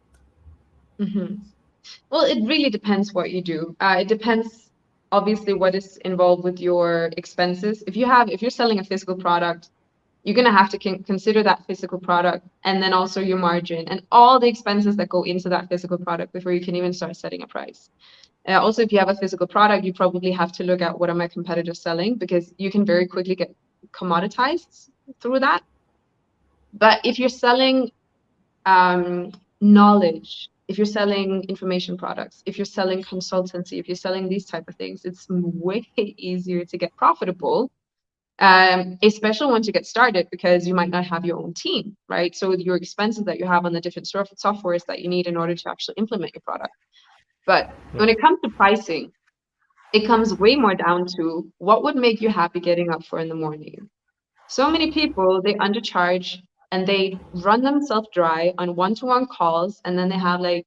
Hmm. Well, it really depends what you do. It depends, obviously, what is involved with your expenses. If you're selling a physical product, You're going to have to consider that physical product and then also your margin and all the expenses that go into that physical product before you can even start setting a price. Also, if you have a physical product, you probably have to look at what are my competitors selling, because you can very quickly get commoditized through that. But if you're selling knowledge, if you're selling information products, if you're selling consultancy, if you're selling these type of things, it's way easier to get profitable, especially once you get started, because you might not have your own team, right? So your expenses that you have on the different softwares that you need in order to actually implement your product. But when it comes to pricing, it comes way more down to what would make you happy getting up for in the morning. So many people, they undercharge and they run themselves dry on one-to-one calls, and then they have like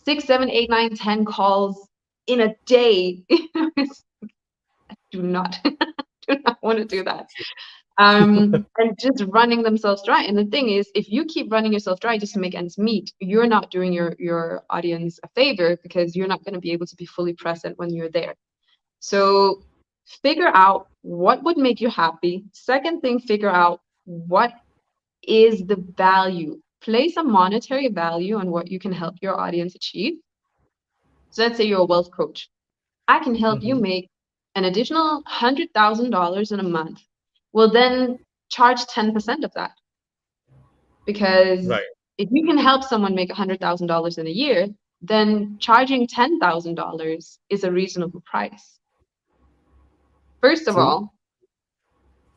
6, 7, 8, 9, 10 calls in a day. Do not, do not want to do that. And just running themselves dry. And the thing is, if you keep running yourself dry just to make ends meet, you're not doing your audience a favor, because you're not going to be able to be fully present when you're there. So figure out what would make you happy. Second thing, figure out what is the value. Place a monetary value on what you can help your audience achieve. So let's say you're a wealth coach. I can help you Mm-hmm. make an additional $100,000 in a month. Well, then charge 10% of that, because Right. if you can help someone make $100,000 in a year, then charging $10,000 is a reasonable price. First of True. all,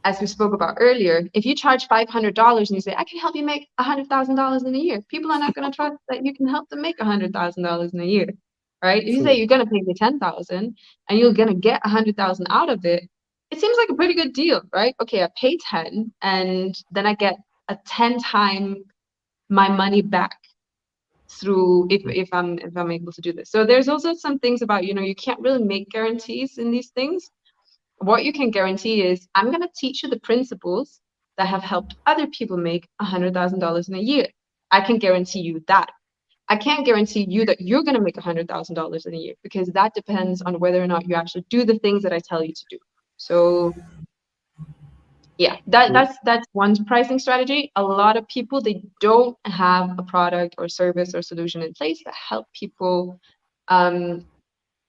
as we spoke about earlier, if you charge $500 and you say, I can help you make $100,000 in a year, people are not going to trust that you can help them make $100,000 in a year, right? If you say True. you're going to pay me 10,000 and you're going to get 100,000 out of it, it seems like a pretty good deal, right? Okay, I pay 10 and then I get a 10 time my money back through if I'm able to do this. So there's also some things about, you can't really make guarantees in these things. What you can guarantee is, I'm going to teach you the principles that have helped other people make $100,000 in a year. I can guarantee you that. I can't guarantee you that you're going to make $100,000 in a year, because that depends on whether or not you actually do the things that I tell you to do. So yeah, True. that's one pricing strategy. A lot of people, they don't have a product or service or solution in place that help people um,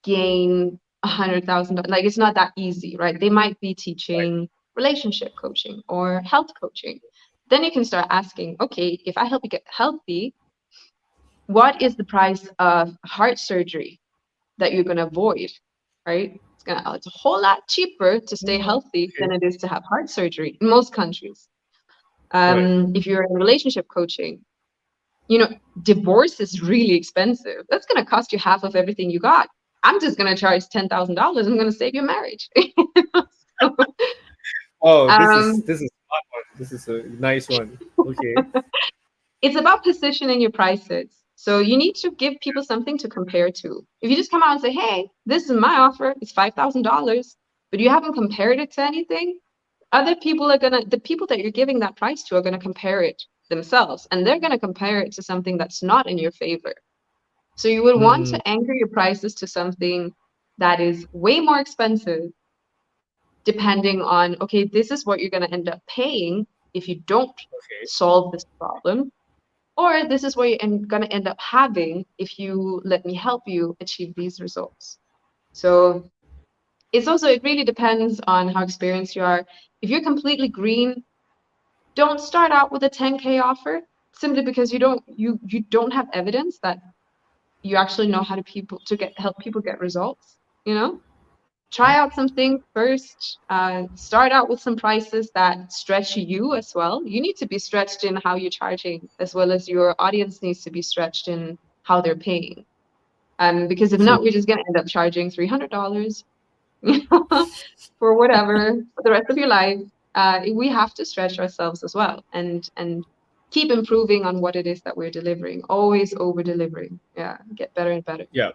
gain $100,000. Like, it's not that easy, right? They might be Right. teaching relationship coaching or health coaching. Then you can start asking, okay, if I help you get healthy, what is the price of heart surgery that you're going to avoid, right? It's a whole lot cheaper to stay Mm, healthy okay. than it is to have heart surgery in most countries. Right. If you're in relationship coaching, you know, divorce is really expensive. That's going to cost you half of everything you got. I'm just going to charge $10,000. I'm going to save your marriage. So, Oh, this is um, this is smart one. This is a nice one. Okay. it's about positioning your prices. So you need to give people something to compare to. If you just come out and say, hey, this is my offer, it's $5,000, but you haven't compared it to anything, other people are gonna, the people that you're giving that price to are gonna compare it themselves, and they're gonna compare it to something that's not in your favor. So you would want Mm, to anchor your prices to something that is way more expensive, depending on, okay, this is what you're gonna end up paying if you don't okay. solve this problem, or this is what you're gonna end up having if you let me help you achieve these results. So it really depends on how experienced you are. If you're completely green, don't start out with a 10K offer, simply because you don't have evidence that you actually know how to help people get results, you know? Try out something first. Start out with some prices that stretch you as well. You need to be stretched in how you're charging, as well as your audience needs to be stretched in how they're paying. Because if True. not, we're just gonna end up charging $300, you know, for whatever for the rest of your life. We have to stretch ourselves as well, and keep improving on what it is that we're delivering. Always over delivering. Yeah, get better and better. Yeah.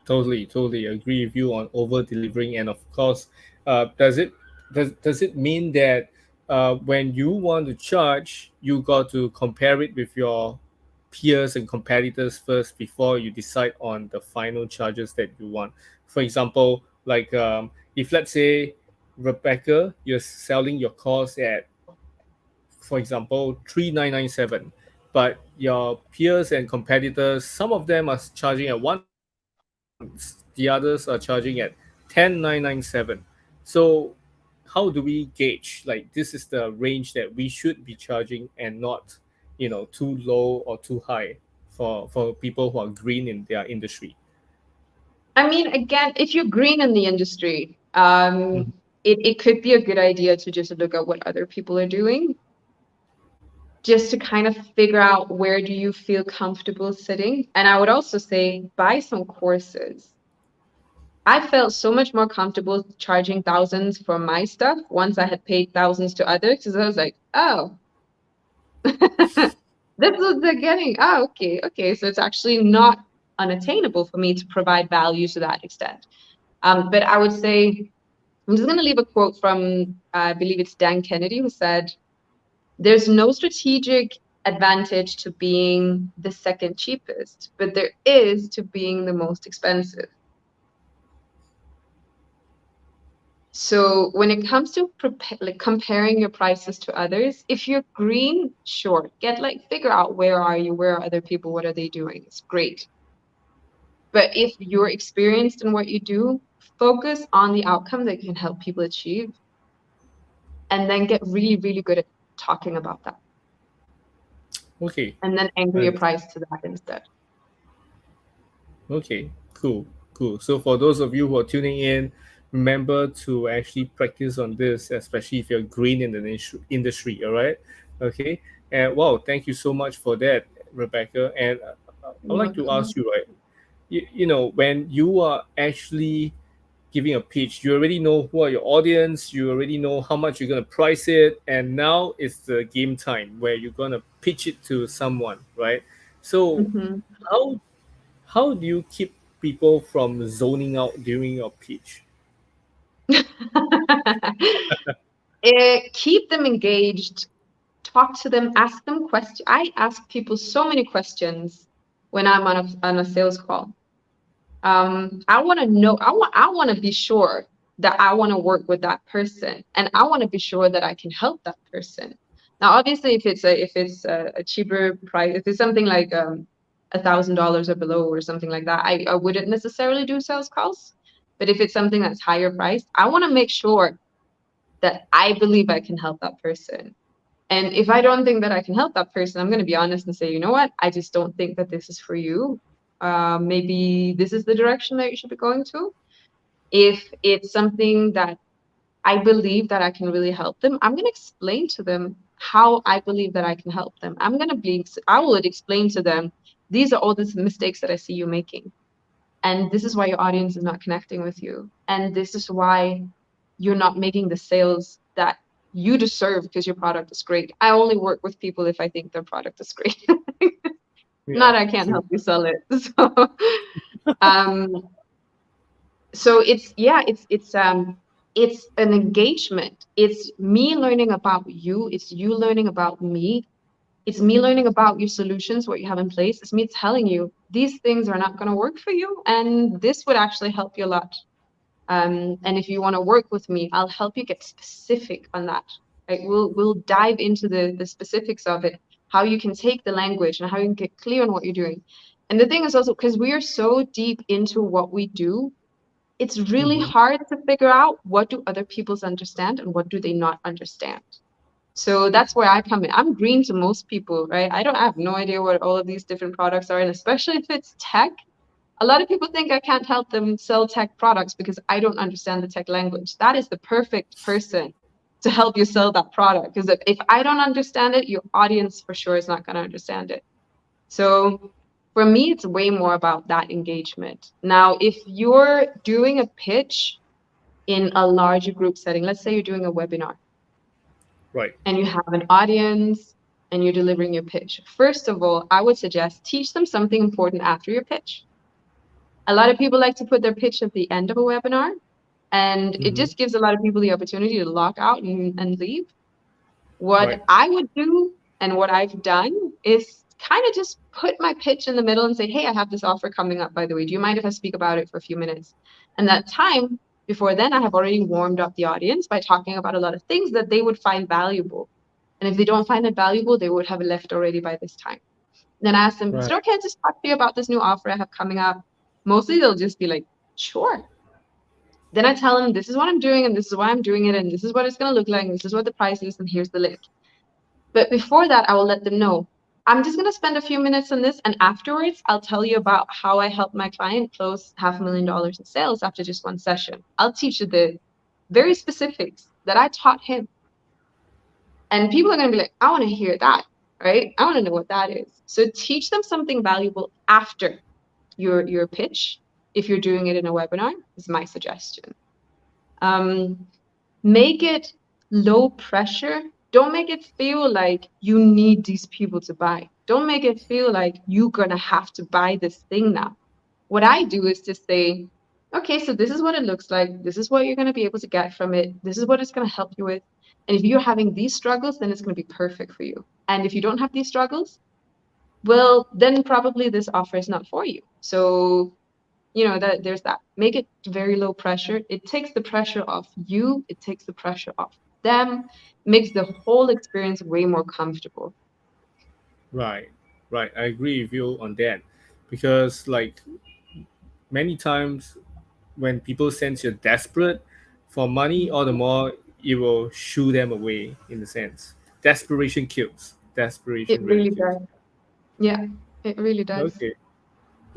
Totally agree with you on over delivering. And of course, does it mean that when you want to charge, you got to compare it with your peers and competitors first before you decide on the final charges that you want? For example, like if let's say Rebecca, you're selling your course at for example, 3997, but your peers and competitors, some of them are charging at 1,000, the others are charging at 10,997. So how do we gauge like this is the range that we should be charging and not, too low or too high for people who are green in their industry? I mean, again, if you're green in the industry, Mhm. it could be a good idea to just look at what other people are doing, just to kind of figure out where do you feel comfortable sitting. And I would also say buy some courses. I felt so much more comfortable charging thousands for my stuff once I had paid thousands to others, because I was like, oh, this is what they're getting. Oh, okay, okay. So it's actually not unattainable for me to provide value to that extent. But I would say, I'm just going to leave a quote from, I believe it's Dan Kennedy, who said, there's no strategic advantage to being the second cheapest, but there is to being the most expensive. So when it comes to like comparing your prices to others, if you're green, sure, figure out where are you, where are other people, what are they doing? It's great. But if you're experienced in what you do, focus on the outcome that you can help people achieve, and then get really, really good at talking about that, Okay. and then anchor your And price to that instead. okay, cool, cool. So for those of you who are tuning in, remember to actually practice on this, especially if you're green in the industry. All right, okay. And wow, thank you so much for that, Rebecca. And I'd You're like to welcome. ask you, right? When you are actually giving a pitch, you already know who are your audience, you already know how much you're gonna price it, and now it's the game time where you're gonna pitch it to someone, right? So Mhm. how how do you keep people from zoning out during your pitch? Keep them engaged, talk to them, ask them questions. I ask people so many questions when I'm on a sales call. I want to know, I want to be sure that I want to work with that person, and I want to be sure that I can help that person. Now, obviously, if it's a cheaper price, if it's something like $1,000 or below or something like that, I wouldn't necessarily do sales calls. But if it's something that's higher priced, I want to make sure that I believe I can help that person. And if I don't think that I can help that person, I'm going to be honest and say, you know what? I just don't think that this is for you. Maybe this is the direction that you should be going to. If it's something that I believe that I can really help them, I'm going to explain to them how I believe that I can help them. I will explain to them, these are all the mistakes that I see you making. And this is why your audience is not connecting with you. And this is why you're not making the sales that you deserve because your product is great. I only work with people if I think their product is great. Yeah, Not I can't true. help you sell it. Um, so it's an engagement. It's me learning about you. It's you learning about me. It's me learning about your solutions, what you have in place. It's me telling you these things are not going to work for you, and this would actually help you a lot. And if you want to work with me, I'll help you get specific on that. Right? We'll dive into the specifics of it, how you can take the language and how you can get clear on what you're doing. And the thing is also because we are so deep into what we do, it's really Hmm. hard to figure out what do other people's understand and what do they not understand. So that's where I come in. I'm green to most people, right? I have no idea what all of these different products are, and especially if it's tech, a lot of people think I can't help them sell tech products because I don't understand the tech language. That is the perfect person to help you sell that product. Because if I don't understand it, your audience for sure is not going to understand it. So for me, it's way more about that engagement. Now, if you're doing a pitch in a larger group setting, let's say you're doing a webinar Right. and you have an audience and you're delivering your pitch. First of all, I would suggest teach them something important after your pitch. A lot of people like to put their pitch at the end of a webinar, and it Hmm. just gives a lot of people the opportunity to log out and leave. Right. What I would do and what I've done is kind of just put my pitch in the middle and say, hey, I have this offer coming up, by the way. Do you mind if I speak about it for a few minutes? And that time before then, I have already warmed up the audience by talking about a lot of things that they would find valuable. And if they don't find it valuable, they would have left already by this time. Then I ask them, is it Right. okay to just talk to you about this new offer I have coming up? Mostly they'll just be like, sure. Then I tell them, this is what I'm doing, and this is why I'm doing it, and this is what it's going to look like, and this is what the price is, and here's the link. But before that, I will let them know, I'm just going to spend a few minutes on this, and afterwards, I'll tell you about how I helped my client close $500,000 in sales after just one session. I'll teach you the very specifics that I taught him. And people are going to be like, I want to hear that, right? I want to know what that is. So teach them something valuable after your pitch. If you're doing it in a webinar, is my suggestion. Make it low pressure. Don't make it feel like you need these people to buy. Don't make it feel like you're going to have to buy this thing now. What I do is to say, okay, so this is what it looks like. This is what you're going to be able to get from it. This is what it's going to help you with. And if you're having these struggles, then it's going to be perfect for you. And if you don't have these struggles, well, then probably this offer is not for you. So, that there's that. Make it very low pressure. It takes the pressure off you. It takes the pressure off them. Makes the whole experience way more comfortable. Right. Right. I agree with you on that, because like many times when people sense you're desperate for money, all the more it will shoo them away. In a sense, desperation kills. It Desperation really really kills. does. Yeah, it really does. Okay.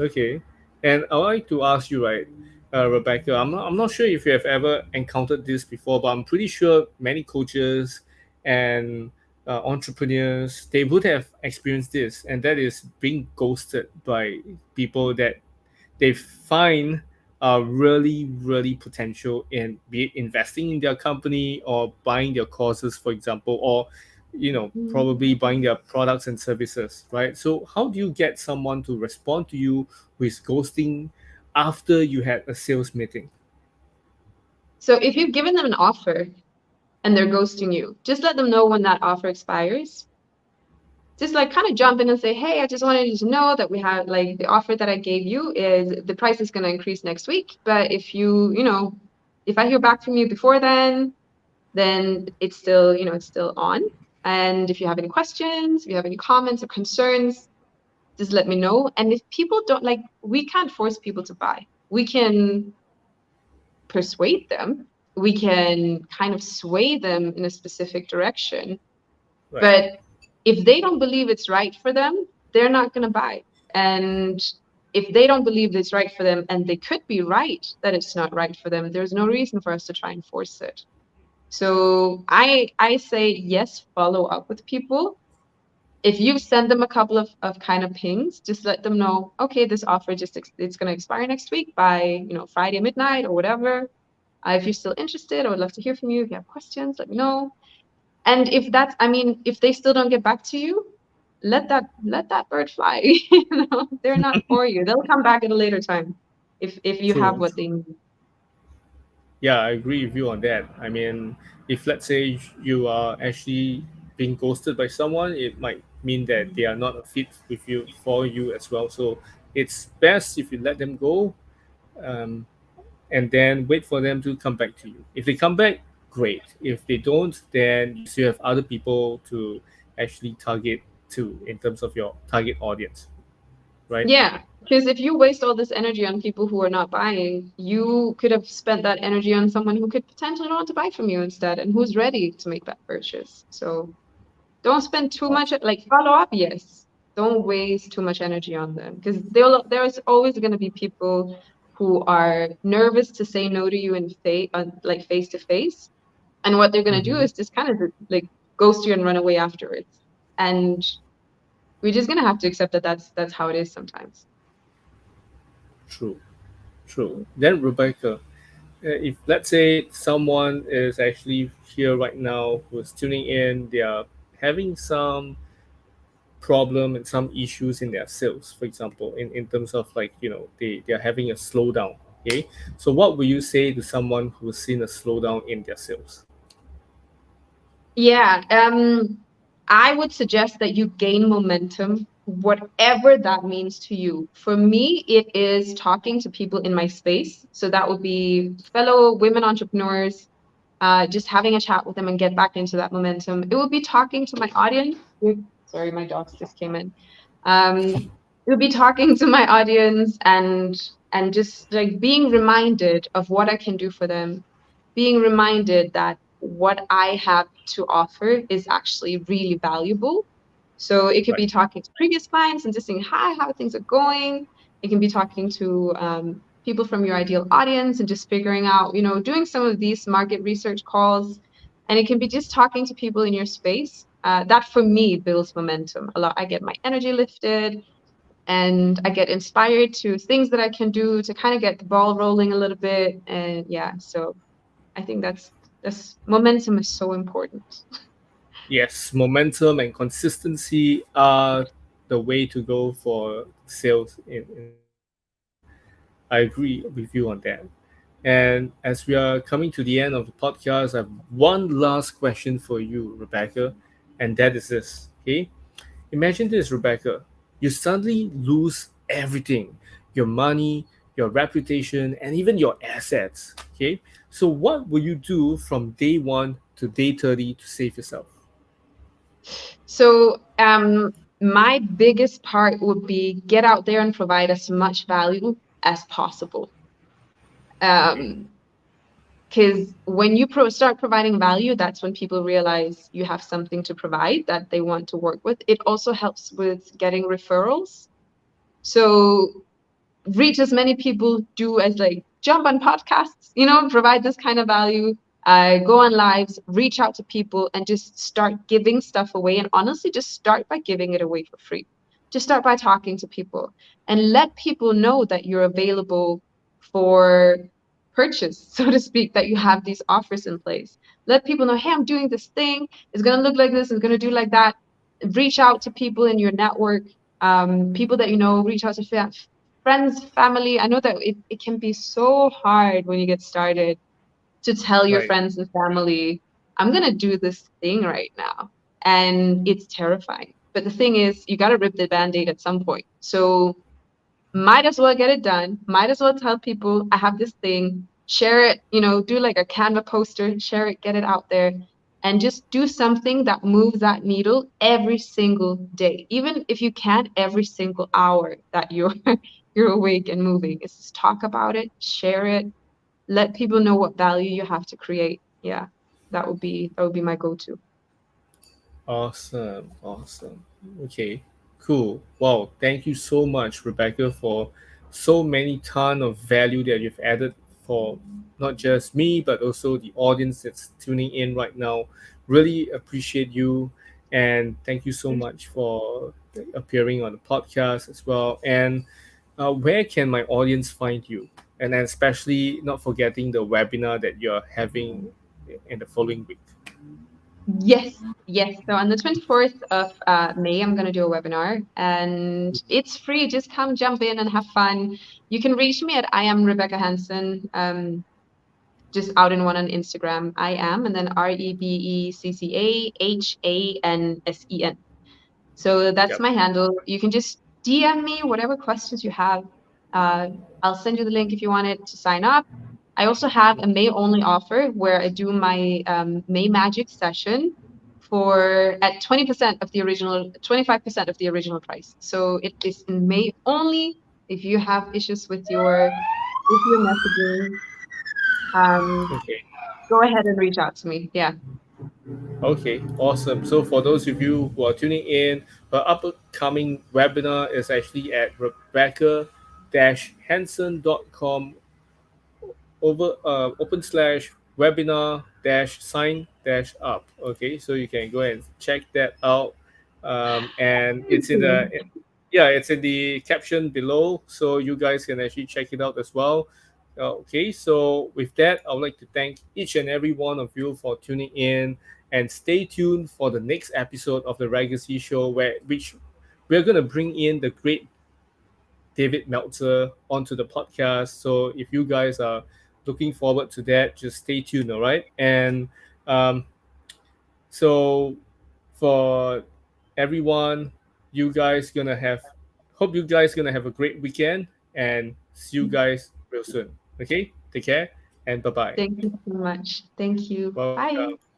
Okay, and I'd like to ask you, right, Rebecca. I'm not sure if you have ever encountered this before, but I'm pretty sure many coaches and entrepreneurs, they would have experienced this, and that is being ghosted by people that they find really, really potential in, be it investing in their company or buying their courses, for example, or probably buying their products and services, right? So how do you get someone to respond to you who is ghosting after you had a sales meeting? So if you've given them an offer and they're ghosting you, just let them know when that offer expires. Just like kind of jump in and say, hey, I just wanted you to know that we have like the offer that I gave you is the price is going to increase next week. But if if I hear back from you before then it's still, it's still on. And if you have any questions, if you have any comments or concerns, just let me know. And if people don't like, we can't force people to buy. We can persuade them. We can kind of sway them in a specific direction. Right. But if they don't believe it's right for them, they're not going to buy. And if they don't believe it's right for them, and they could be right that it's not right for them, there's no reason for us to try and force it. So I say yes, follow up with people. If you send them a couple of kind of pings, just let them know, okay, this offer it's going to expire next week by Friday midnight or whatever. If you're still interested, I would love to hear from you. If you have questions, let me know. And if they still don't get back to you, let that bird fly. They're not for you. They'll come back at a later time if you have True. what they need. Yeah, I agree with you on that. I mean, if let's say you are actually being ghosted by someone, it might mean that they are not a fit with you for you as well. So it's best if you let them go, um, and then wait for them to come back to you. If they come back, great. If they don't, then you still have other people to actually target to in terms of your target audience, right? Yeah, because if you waste all this energy on people who are not buying, you could have spent that energy on someone who could potentially want to buy from you instead and who's ready to make that purchase. So don't spend too much, like follow up, yes. Don't waste too much energy on them because there's always going to be people who are nervous to say no to you in face to face. And what they're going to do Mm-hmm. is just kind of like ghost you and run away afterwards. And we're just going to have to accept that that's how it is sometimes. True, true. Then Rebecca, if let's say someone is actually here right now who is tuning in, they are having some problem and some issues in their sales, for example, in terms of like, they are having a slowdown. Okay. So what will you say to someone who's seen a slowdown in their sales? Yeah, I would suggest that you gain momentum, whatever that means to you. For me, it is talking to people in my space. So that would be fellow women entrepreneurs, just having a chat with them and get back into that momentum. It would be talking to my audience. Sorry, my dogs just came in. It would be talking to my audience and just like being reminded of what I can do for them, being reminded that what I have to offer is actually really valuable. So it could Right. be talking to previous clients and just saying, hi, how things are going. It can be talking to people from your ideal audience and just figuring out, doing some of these market research calls. And it can be just talking to people in your space. That for me builds momentum a lot. I get my energy lifted and I get inspired to things that I can do to kind of get the ball rolling a little bit. And yeah, so I think that's momentum is so important. Yes, momentum and consistency are the way to go for sales in I agree with you on that. And as we are coming to the end of the podcast, I have one last question for you, Rebecca, and that is this. Okay, imagine this, Rebecca. You suddenly lose everything, your money, your reputation, and even your assets. Okay, so what will you do from day one to day 30 to save yourself? So my biggest part would be get out there and provide as much value as possible. Okay, Because when you start providing value, that's when people realize you have something to provide that they want to work with. It also helps with getting referrals. So reach as many people, do as like jump on podcasts, provide this kind of value, go on lives, reach out to people and just start giving stuff away. And honestly, just start by giving it away for free. Just start by talking to people and let people know that you're available for purchase, so to speak, that you have these offers in place. Let people know, hey, I'm doing this thing. It's going to look like this. It's going to do like that. Reach out to people in your network, people that you know, reach out to friends, family. I know that it can be so hard when you get started to tell your right. friends and family, I'm going to do this thing right now. And it's terrifying. But the thing is, you got to rip the band aid at some point. So might as well get it done. Might as well tell people I have this thing, share it, do like a Canva poster, share it, get it out there, and just do something that moves that needle every single day. Even if you can't every single hour that you're you're awake and moving. It's just talk about it, share it, let people know what value you have to create. Yeah. That would be my go-to. Awesome, awesome. Okay, cool. Wow, thank you so much, Rebecca, for so many ton of value that you've added for not just me but also the audience that's tuning in right now. Really appreciate you, and thank you so much for appearing on the podcast as well. And where can my audience find you? And then especially not forgetting the webinar that you're having in the following week. Yes, yes. So on the 24th of May, I'm going to do a webinar and it's free. Just come jump in and have fun. You can reach me at I am Rebecca Hansen, just out in one on Instagram. I am, and then REBECCAHANSEN. So that's Yep. my handle. You can just DM me whatever questions you have. Uh, I'll send you the link if you want it to sign up. I also have a May only offer where I do my May magic session for at 20% of the original, 25% of the original price. So it is in May only. If you have issues with your messaging, um, Okay. go ahead and reach out to me. Yeah. Okay, awesome. So for those of you who are tuning in, her upcoming webinar is actually at rebecca-hansen.com over open slash webinar dash sign dash up. Okay, so you can go and check that out. And it's in the yeah, it's in the caption below, so you guys can actually check it out as well. Okay, so with that, I would like to thank each and every one of you for tuning in, and stay tuned for the next episode of the Legacy Show, where which we're gonna bring in the great David Meltzer onto the podcast. So if you guys are looking forward to that, just stay tuned, all right? And um, so for everyone, you guys gonna have hope you guys gonna have a great weekend and see you guys real soon. Okay? Take care. and bye bye. Thank you so much. Thank you. Bye. Welcome.